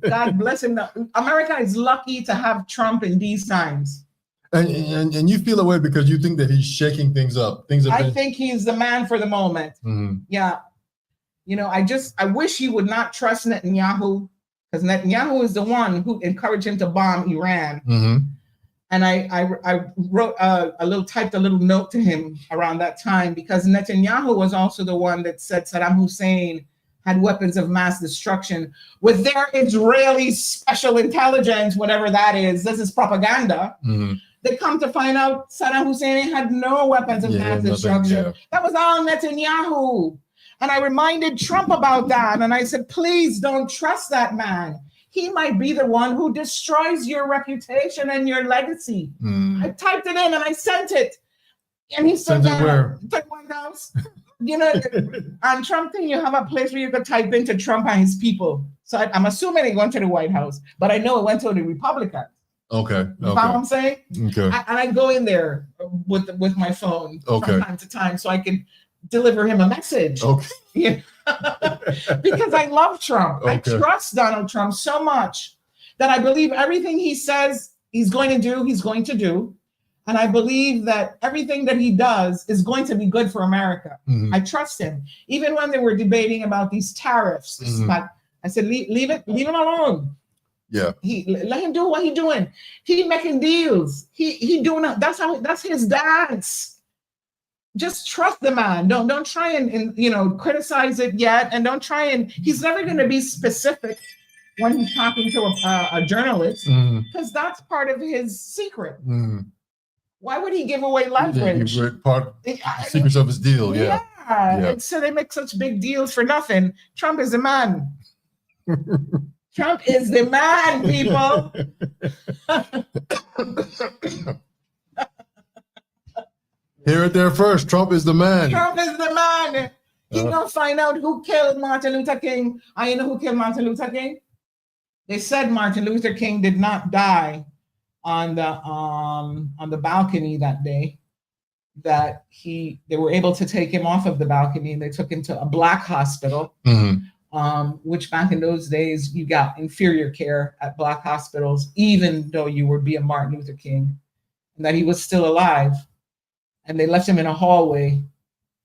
God bless him. America is lucky to have Trump in these times. And you feel away because you think that he's shaking things up. I think he's the man for the moment. Yeah. I wish he would not trust Netanyahu because Netanyahu is the one who encouraged him to bomb Iran. And I wrote typed a little note to him around that time because Netanyahu was also the one that said Saddam Hussein had weapons of mass destruction with their Israeli special intelligence, whatever that is. This is propaganda. Mhm. They come to find out Saddam Hussein had no weapons of mass destruction. That was all Netanyahu. And I reminded Trump about that. And I said, please don't trust that man. He might be the one who destroys your reputation and your legacy. I typed it in and I sent it. And he said, where? To White House. You know, on Trump thing, you have a place where you could type into Trump and his people. So I'm assuming it went to the White House, but I know it went to the Republicans. Okay. You know what I'm saying? Okay. And I go in there with my phone from time to time so I can deliver him a message. Okay. Yeah. Because I love Trump. Okay. I trust Donald Trump so much that I believe everything he says he's going to do, he's going to do. And I believe that everything that he does is going to be good for America. I trust him. Even when they were debating about these tariffs, I said, leave him alone. Yeah. Let him do what he's doing. He making deals. He doing that's his dance. Just trust the man. Don't try and criticize it yet, and don't try and. He's never going to be specific when he's talking to a journalist because that's part of his secret. Why would he give away leverage? Secrets of his deal. Yeah. And so they make such big deals for nothing. Trump is the man. Trump is the man, people. Hear it there first. Trump is the man. Trump is the man. You're gonna find out who killed Martin Luther King. You know who killed Martin Luther King? They said Martin Luther King did not die on the balcony that day. That they were able to take him off of the balcony and they took him to a black hospital. Which back in those days, you got inferior care at black hospitals, even though you were being Martin Luther King, and that he was still alive. And they left him in a hallway.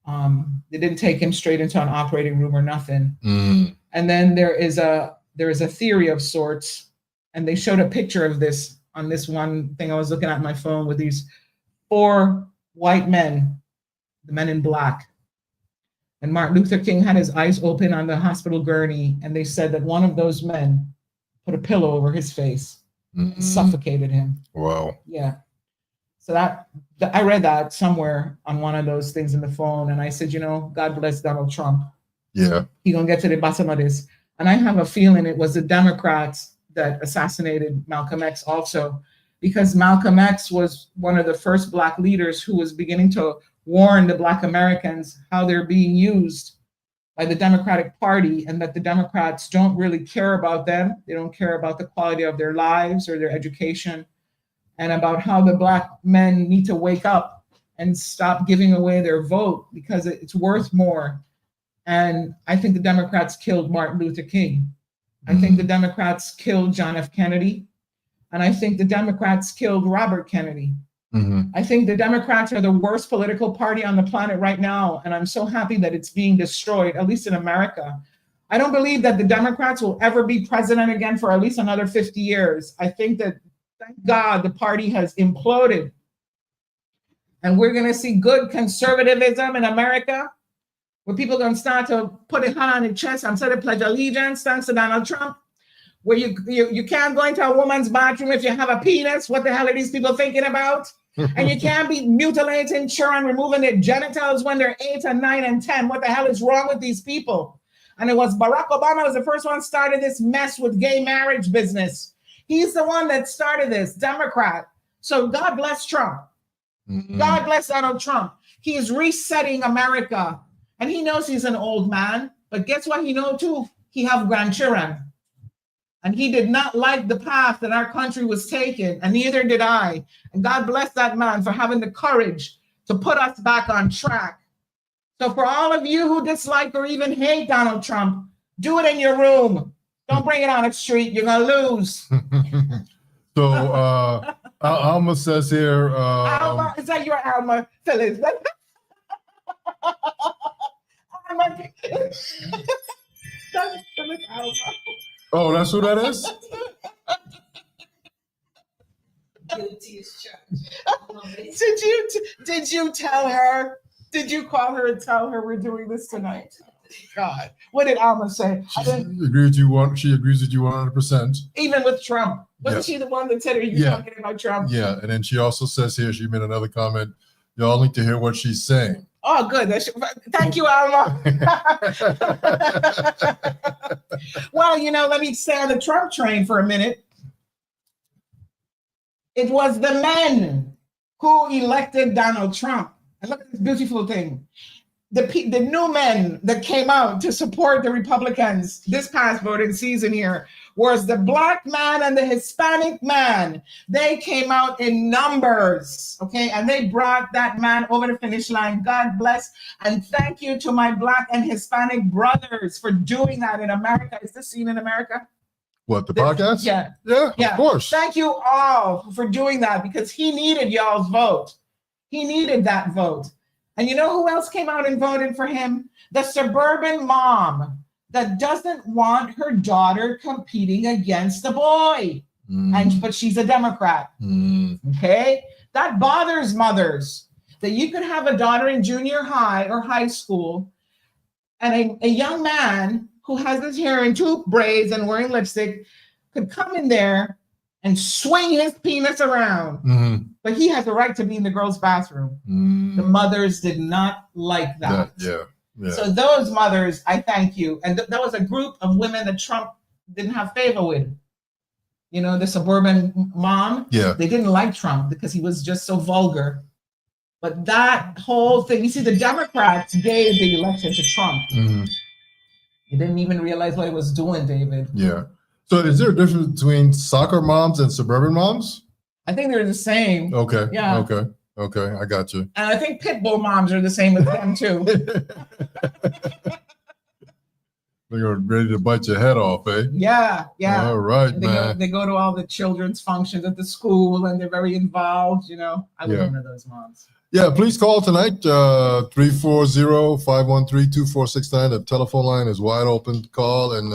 They didn't take him straight into an operating room or nothing. And then there is a theory of sorts, and they showed a picture of this on this one thing I was looking at on my phone with these 4 white men, the men in black. And Martin Luther King had his eyes open on the hospital gurney, and they said that one of those men put a pillow over his face and suffocated him. Wow. Yeah. So that I read that somewhere on one of those things in the phone, and I said, God bless Donald Trump. Yeah. He's gonna get to the bottom of this. And I have a feeling it was the Democrats that assassinated Malcolm X also, because Malcolm X was one of the first Black leaders who was beginning to warn the Black Americans how they're being used by the Democratic Party, and that the Democrats don't really care about them. They don't care about the quality of their lives or their education, and about how the Black men need to wake up and stop giving away their vote because it's worth more. And I think the Democrats killed Martin Luther King. I think the Democrats killed John F. Kennedy. And I think the Democrats killed Robert Kennedy. I think the Democrats are the worst political party on the planet right now. And I'm so happy that it's being destroyed, at least in America. I don't believe that the Democrats will ever be president again for at least another 50 years. I think that, thank God, the party has imploded. And we're going to see good conservatism in America, where people are going to start to put a hand on their chest and say the Pledge of Allegiance, thanks to Donald Trump, where you can't go into a woman's bathroom if you have a penis. What the hell are these people thinking about? And you can't be mutilating children, removing their genitals when they're 8 and 9 and 10. What the hell is wrong with these people? And it was Barack Obama was the first one started this mess with gay marriage business. He's the one that started this, Democrat. So God bless Trump. God bless Donald Trump. He is resetting America. And he knows he's an old man. But guess what he knows too? He have grandchildren. And he did not like the path that our country was taking, and neither did I. And God bless that man for having the courage to put us back on track. So for all of you who dislike or even hate Donald Trump, do it in your room. Don't bring it on the street. You're going to lose. So Alma says here. Alma, is that your Alma? Phyllis? Alma. That's Phyllis Alma. Oh, that's who that is? Guilty as charged. Did you tell her? Did you call her and tell her we're doing this tonight? God, what did Alma say? She agrees with you 100%. Even with Trump. Wasn't Yeah. she the one that said, are you Yeah. talking about Trump? Yeah, and then she also says here, she made another comment, y'all need to hear what she's saying. Oh, good. Thank you, Alma. Well, let me stay on the Trump train for a minute. It was the men who elected Donald Trump. And look at this beautiful thing. The new men that came out to support the Republicans this past voting season here was the Black man and the Hispanic man. They came out in numbers, okay? And they brought that man over the finish line. God bless. And thank you to my Black and Hispanic brothers for doing that in America. Is this seen in America? What, the podcast? Yeah. Yeah, Yeah. of course. Thank you all for doing that because he needed y'all's vote. He needed that vote. And you know who else came out and voted for him? The suburban mom that doesn't want her daughter competing against the boy. But she's a Democrat. Okay? That bothers mothers. That you could have a daughter in junior high or high school and a young man who has his hair in two braids and wearing lipstick could come in there and swing his penis around. But he has the right to be in the girls' bathroom. The mothers did not like that. Yeah. So those mothers, I thank you. And that was a group of women that Trump didn't have favor with. The suburban mom. Yeah. They didn't like Trump because he was just so vulgar. But that whole thing, you see, the Democrats gave the election to Trump. They didn't even realize what he was doing, David. Yeah. So is there a difference between soccer moms and suburban moms? I think they're the same. Okay. Yeah. Okay. I got you. And I think pit bull moms are the same as them too. They're ready to bite your head off, eh? Yeah. All right, man. They go to all the children's functions at the school and they're very involved, I was one of those moms. Yeah, please call tonight, 340-513-2469. The telephone line is wide open. Call and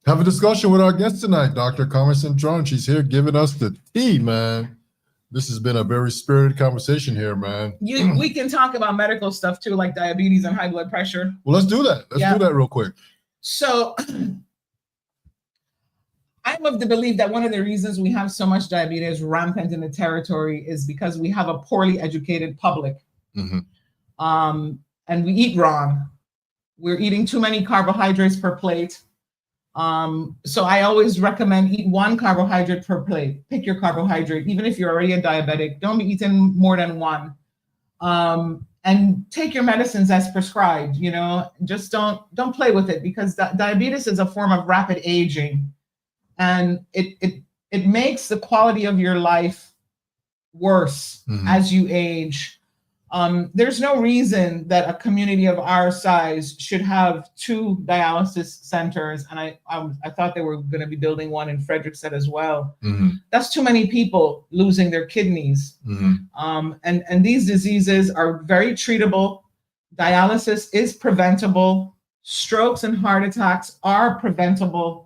have a discussion with our guest tonight, Dr. Carmen Cintron. She's here giving us the tea, man. This has been a very spirited conversation here, man. We can talk about medical stuff too, like diabetes and high blood pressure. Well, let's do that. Let's do that real quick. So I'm of the belief that one of the reasons we have so much diabetes rampant in the territory is because we have a poorly educated public. And we eat wrong. We're eating too many carbohydrates per plate. So I always recommend eat one carbohydrate per plate. Pick your carbohydrate, even if you're already a diabetic. Don't be eating more than one. And take your medicines as prescribed. Just don't play with it because diabetes is a form of rapid aging. And it makes the quality of your life worse as you age. There's no reason that a community of our size should have 2 dialysis centers. And I thought they were going to be building one in Frederickson as well. That's too many people losing their kidneys. And these diseases are very treatable. Dialysis is preventable. Strokes and heart attacks are preventable.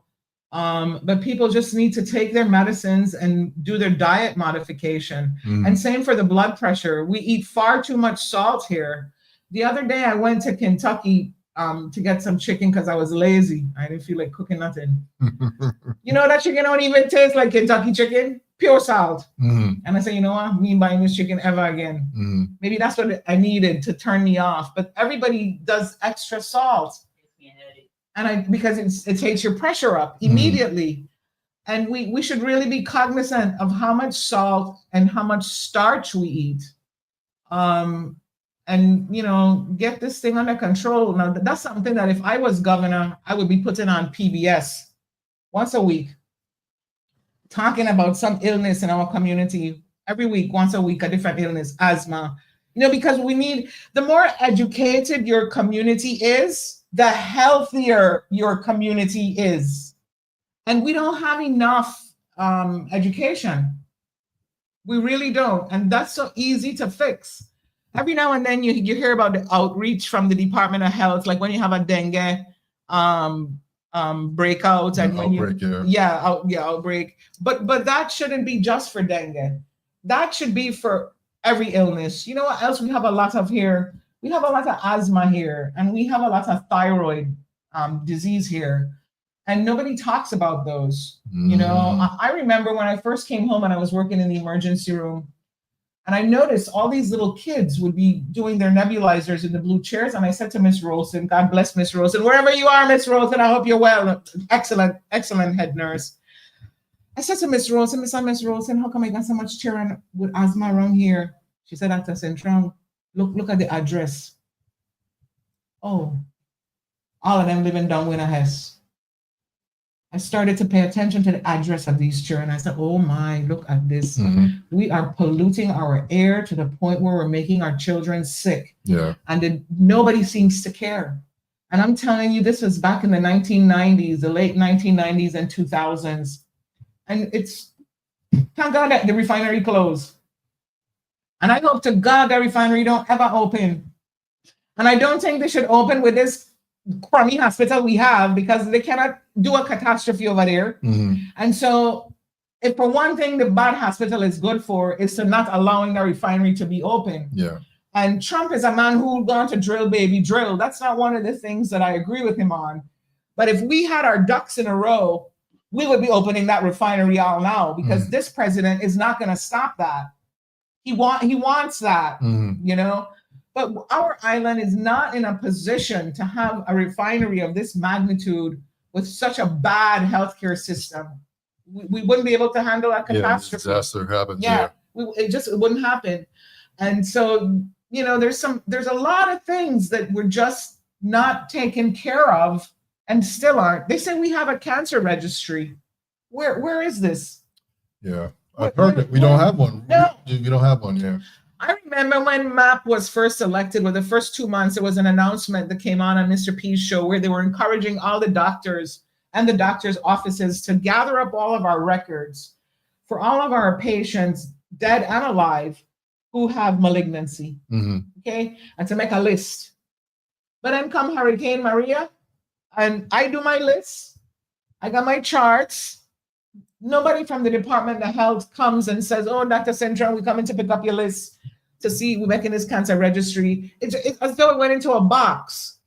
But people just need to take their medicines and do their diet modification. And same for the blood pressure. We eat far too much salt here. The other day I went to Kentucky to get some chicken because I was lazy. I didn't feel like cooking nothing. That chicken don't even taste like Kentucky chicken, pure salt. And I said, you know what? Me buying this chicken ever again. Maybe that's what I needed to turn me off. But everybody does extra salt. And because it takes your pressure up immediately. And we should really be cognizant of how much salt and how much starch we eat. And get this thing under control. Now, that's something that if I was governor, I would be putting on PBS once a week, talking about some illness in our community every week, once a week, a different illness, asthma. Because we need, the more educated your community is, the healthier your community is. And we don't have enough education. We really don't. And that's so easy to fix. Every now and then you hear about the outreach from the Department of Health, like when you have a dengue breakout and when outbreak. But that shouldn't be just for dengue. That should be for every illness. You know what else we have a lot of here? We have a lot of asthma here, and we have a lot of thyroid disease here, and nobody talks about those. You know, I remember when I first came home and I was working in the emergency room, and I noticed all these little kids would be doing their nebulizers in the blue chairs. And I said to Miss Rolson, God bless Miss Rolson, wherever you are, Miss Rolson, I hope you're well. Excellent, excellent head nurse. I said to Miss Rolson, Miss Rolson, how come I got so much children with asthma around here? She said, Dr. Cintron, look at the address. Oh, all of them live in Dunwin Hess. I started to pay attention to the address of these children. I said, oh my, look at this. We are polluting our air to the point where we're making our children sick. Yeah. And nobody seems to care. And I'm telling you, this was back in the 1990s, the late 1990s and 2000s. And it's, thank God that the refinery closed. And I hope to God that refinery don't ever open. And I don't think they should open with this crummy hospital we have, because they cannot do a catastrophe over there. And so, if for one thing the bad hospital is good for is to not allowing the refinery to be open. Yeah. And Trump is a man who's gone to drill, baby, drill. That's not one of the things that I agree with him on. But if we had our ducks in a row, we would be opening that refinery all now, because this president is not going to stop that. He wants that, you know. But our island is not in a position to have a refinery of this magnitude with such a bad healthcare system. We wouldn't be able to handle a catastrophe. Yeah, disaster happens. Yeah, it wouldn't happen. And so, you know, there's a lot of things that we're just not taken care of and still aren't. They say we have a cancer registry. Where is this? Yeah, I've heard that we don't have one. No. We don't have one, yeah. I remember when MAP was first elected, with the first 2 months, there was an announcement that came on Mr. P's show where they were encouraging all the doctors and the doctors' offices to gather up all of our records for all of our patients, dead and alive, who have malignancy, okay? And to make a list. But then come Hurricane Maria, and I do my list. I got my charts. Nobody from the Department of Health comes and says, oh, Dr. Cintron, we're coming to pick up your list to see we're making this cancer registry. It's as though it went into a box.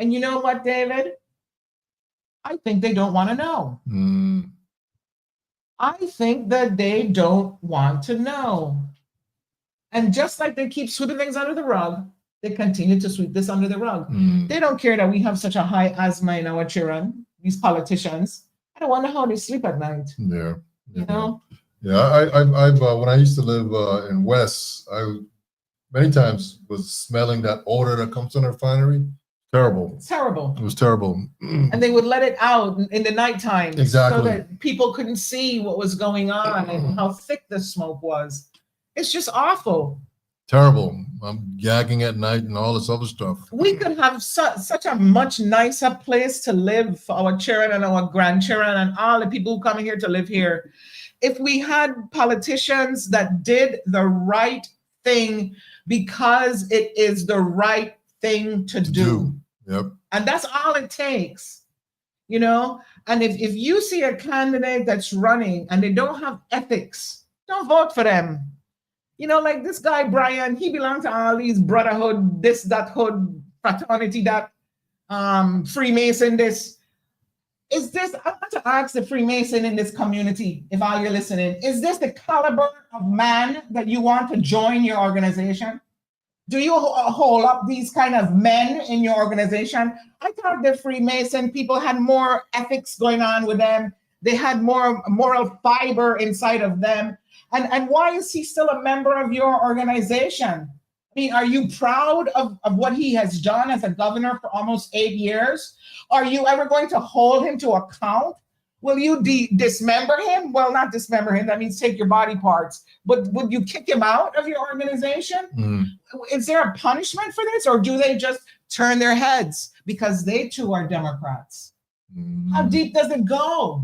And you know what, David? I think they don't want to know. I think that they don't want to know. And just like they keep sweeping things under the rug, they continue to sweep this under the rug. They don't care that we have such a high asthma in our children, these politicians. I don't wonder how they sleep at night. Yeah. You know? Yeah, I've when I used to live in West, I many times was smelling that odor that comes from the refinery. Terrible. It's terrible. It was terrible. And they would let it out in the nighttime. Exactly. So that people couldn't see what was going on and how thick the smoke was. It's just awful. Terrible. I'm gagging at night and all this other stuff. We could have such a much nicer place to live for our children and our grandchildren and all the people who come here to live here if we had politicians that did the right thing because it is the right thing to do. Yep. And that's all it takes, you know? And if you see a candidate that's running and they don't have ethics, don't vote for them. You know, like this guy, Brian, he belongs to all these brotherhood, this, that hood, fraternity, that, Freemason, this. Is this, I want to ask the Freemason in this community, if all you're listening, is this the caliber of man that you want to join your organization? Do you hold up these kind of men in your organization? I thought the Freemason people had more ethics going on with them. They had more moral fiber inside of them. And why is he still a member of your organization? I mean, are you proud of what he has done as a governor for almost 8 years? Are you ever going to hold him to account? Will you dismember him? Well, not dismember him. That means take your body parts. But would you kick him out of your organization? Is there a punishment for this? Or do they just turn their heads because they too are Democrats? How deep does it go?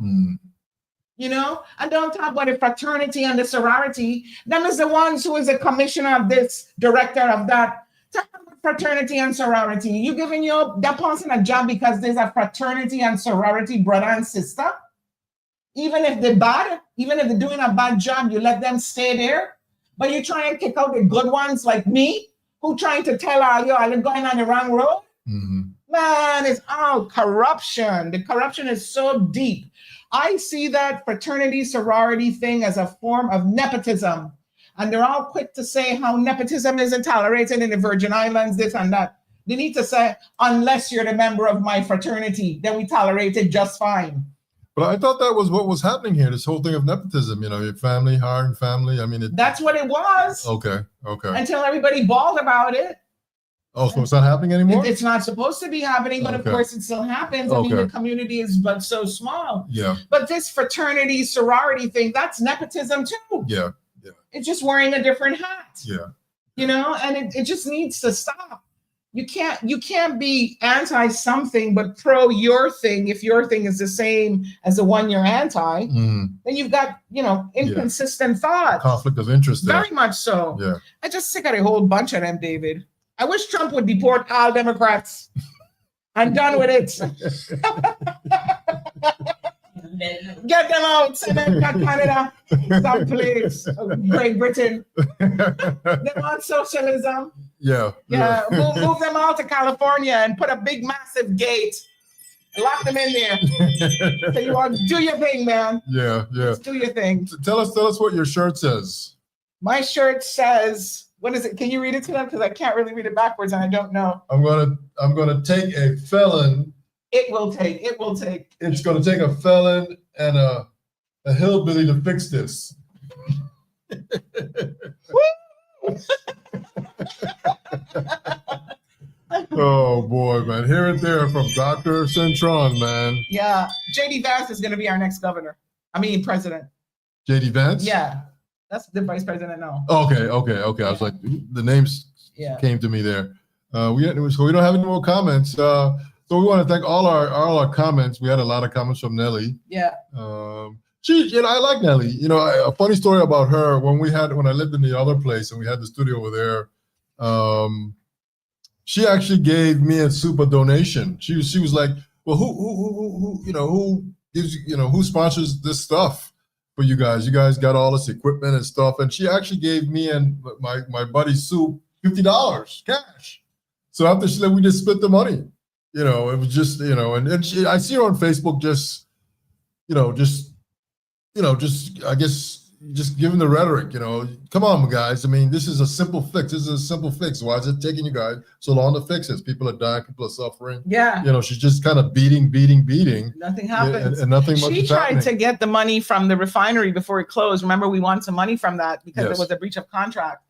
You know, and don't talk about the fraternity and the sorority. Them is the ones who is a commissioner of this, director of that. Talk about fraternity and sorority. You giving that person a job because there's a fraternity and sorority brother and sister? Even if they're bad, even if they're doing a bad job, you let them stay there. But you try and kick out the good ones like me, who trying to tell her, yo, I'm going on the wrong road? Mhm. Man, it's all corruption. The corruption is so deep. I see that fraternity sorority thing as a form of nepotism. And they're all quick to say how nepotism isn't tolerated in the Virgin Islands, this and that. They need to say, unless you're the member of my fraternity, then we tolerate it just fine. But I thought that was what was happening here. This whole thing of nepotism, your family hiring family. I mean, That's what it was. Okay. Until everybody bawled about it. Oh, so it's not happening anymore? It's not supposed to be happening, but of course it still happens. I mean, the community is but so small. Yeah. But this fraternity, sorority thing, that's nepotism too. Yeah. It's just wearing a different hat. Yeah. And it just needs to stop. You can't be anti something but pro your thing if your thing is the same as the one you're anti. Then you've got inconsistent thoughts. Conflict of interest there. Very much so. Yeah. I just sick of a whole bunch of them, David. I wish Trump would deport all Democrats. I'm done with it. Get them out. Send them to Canada, someplace, Great Britain. They want socialism. Yeah. Move them all to California and put a big, massive gate. Lock them in there. So you want to do your thing, man. Yeah. Let's do your thing. Tell us what your shirt says. My shirt says, what is it? Can you read it to them? Because I can't really read it backwards and I don't know. I'm gonna take a felon. It will take. It's gonna take a felon and a hillbilly to fix this. Oh boy, man. Hear it there from Dr. Cintron, man. Yeah. JD Vance is gonna be our next governor. President. JD Vance? Yeah. That's the vice president now. Okay. I was like, the names came to me there. So we don't have any more comments. So we want to thank all our comments. We had a lot of comments from Nelly. Yeah. I like Nelly. A funny story about her when I lived in the other place and we had the studio over there. She actually gave me and Soup a donation. She was like, well, who gives who sponsors this stuff for you guys? You guys got all this equipment and stuff, and she actually gave me and my buddy Soup $50 cash. So after she left, we just split the money. It was just and I see her on Facebook I guess just giving the rhetoric. Come on, guys. This is a simple fix. Why is it taking you guys so long to fix this? People are dying. People are suffering. Yeah. She's just kind of beating. Nothing happens. And nothing much She is tried happening. to get the money from the refinery before it closed. Remember, we want some money from that because there was a breach of contract.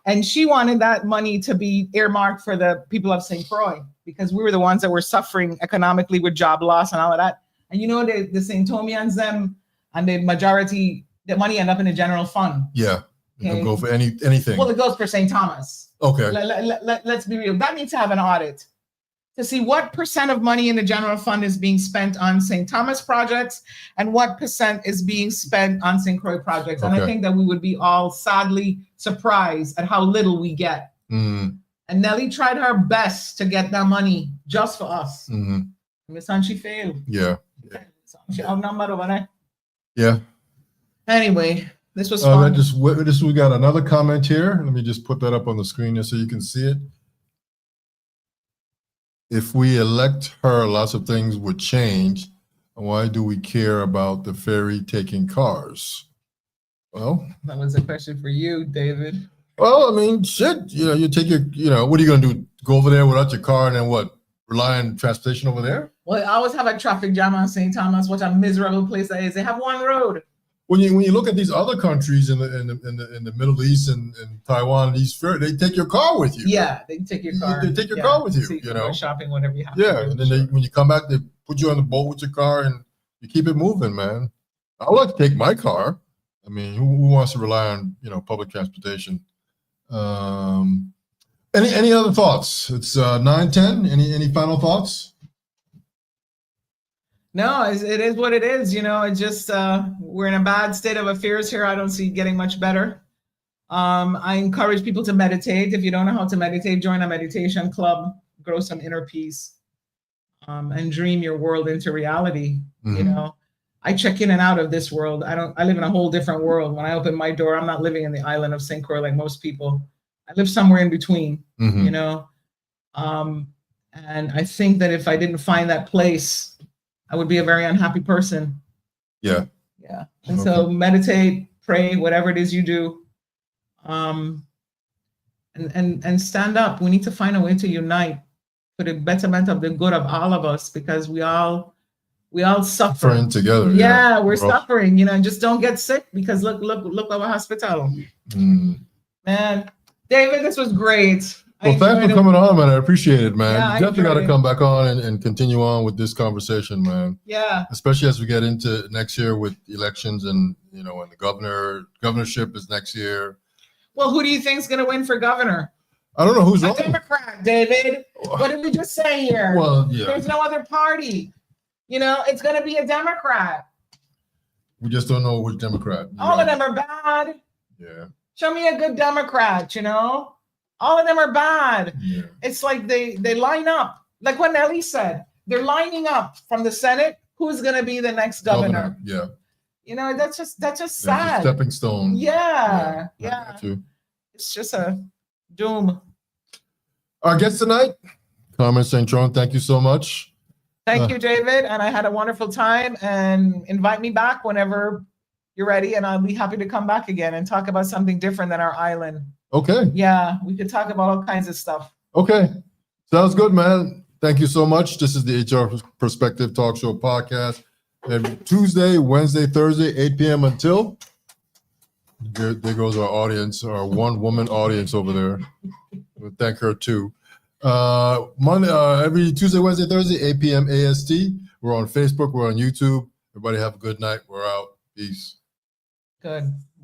And she wanted that money to be earmarked for the people of St. Croix because we were the ones that were suffering economically with job loss and all of that. And the St. Thomians, them, and the majority, the money end up in the general fund. Yeah. You can go for anything. Well, it goes for St. Thomas. Okay. Let's be real. That needs to have an audit to see what % of money in the general fund is being spent on St. Thomas projects and what % is being spent on St. Croix projects. And I think that we would be all sadly surprised at how little we get. And Nelly tried her best to get that money just for us. Miss she failed. Yeah. She outnumbered over there. Yeah. Anyway, this was fun. We got another comment here. Let me just put that up on the screen here so you can see it. If we elect her, lots of things would change. Why do we care about the ferry taking cars? Well, that was a question for you, David. Well, shit. You take your, what are you going to do? Go over there without your car and then what? Rely on transportation over there? Well, I always have a traffic jam on St. Thomas. What a miserable place that is. They have one road. When you look at these other countries in the Middle East and Taiwan, they take your car with you. Yeah, they take your car. They take your car with you. So you can go shopping, whatever you have. Yeah, and then when you come back, they put you on the boat with your car and you keep it moving, man. I would like to take my car. Who wants to rely on public transportation? Any other thoughts? It's 9:10. Any final thoughts? No, it is what it is. It just we're in a bad state of affairs here. I don't see it getting much better. I encourage people to meditate. If you don't know how to meditate, join a meditation club, grow some inner peace, and dream your world into reality. I check in and out of this world. I live in a whole different world. When I open my door, I'm not living in the island of St. Croix like most people. I live somewhere in between, Mhm. you know. And I think that if I didn't find that place, I would be a very unhappy person. Yeah. Yeah. And so meditate, pray, whatever it is you do. And stand up. We need to find a way to unite for the betterment of the good of all of us, because we all suffer. Suffering together. Yeah, we're all- suffering, you know, and just don't get sick, because look our hospital. Mm. Man, David, this was great. Well, thanks for coming on, man. I appreciate it, man. Yeah, You I definitely got to enjoyed it. come back on and continue on with this conversation, man. Yeah. Especially as we get into next year with elections, and and the governorship is next year. Well, who do you think's gonna win for governor? I don't know who's A wrong. Democrat, David. What did we just say here? Well, yeah, There's no other party. You know, it's gonna be a Democrat. we just don't know which Democrat. All of them are bad. Yeah. Show me a good Democrat, you know? All of them are bad. Yeah. It's like they line up. Like what Nelly said, they're lining up from the Senate. Who's gonna be the next governor? Yeah. You know, that's just That's a sad. stepping stone. Yeah. I got you. It's just a doom. Our guest tonight, Carmen Cintron. Thank you so much. Thank you, David. And I had a wonderful time, and invite me back whenever you're ready. And I'll be happy to come back again and talk about something different than our island. Okay. Yeah, we could talk about all kinds of stuff. Okay. Sounds good, man. Thank you so much. This is the HR Perspective Talk Show podcast. Every Tuesday, Wednesday, Thursday, 8 p.m. until. There goes our audience, our one-woman audience over there. We'll thank her too. Monday, every Tuesday, Wednesday, Thursday, 8 p.m. AST. We're on Facebook. We're on YouTube. Everybody have a good night. We're out. Peace. Good.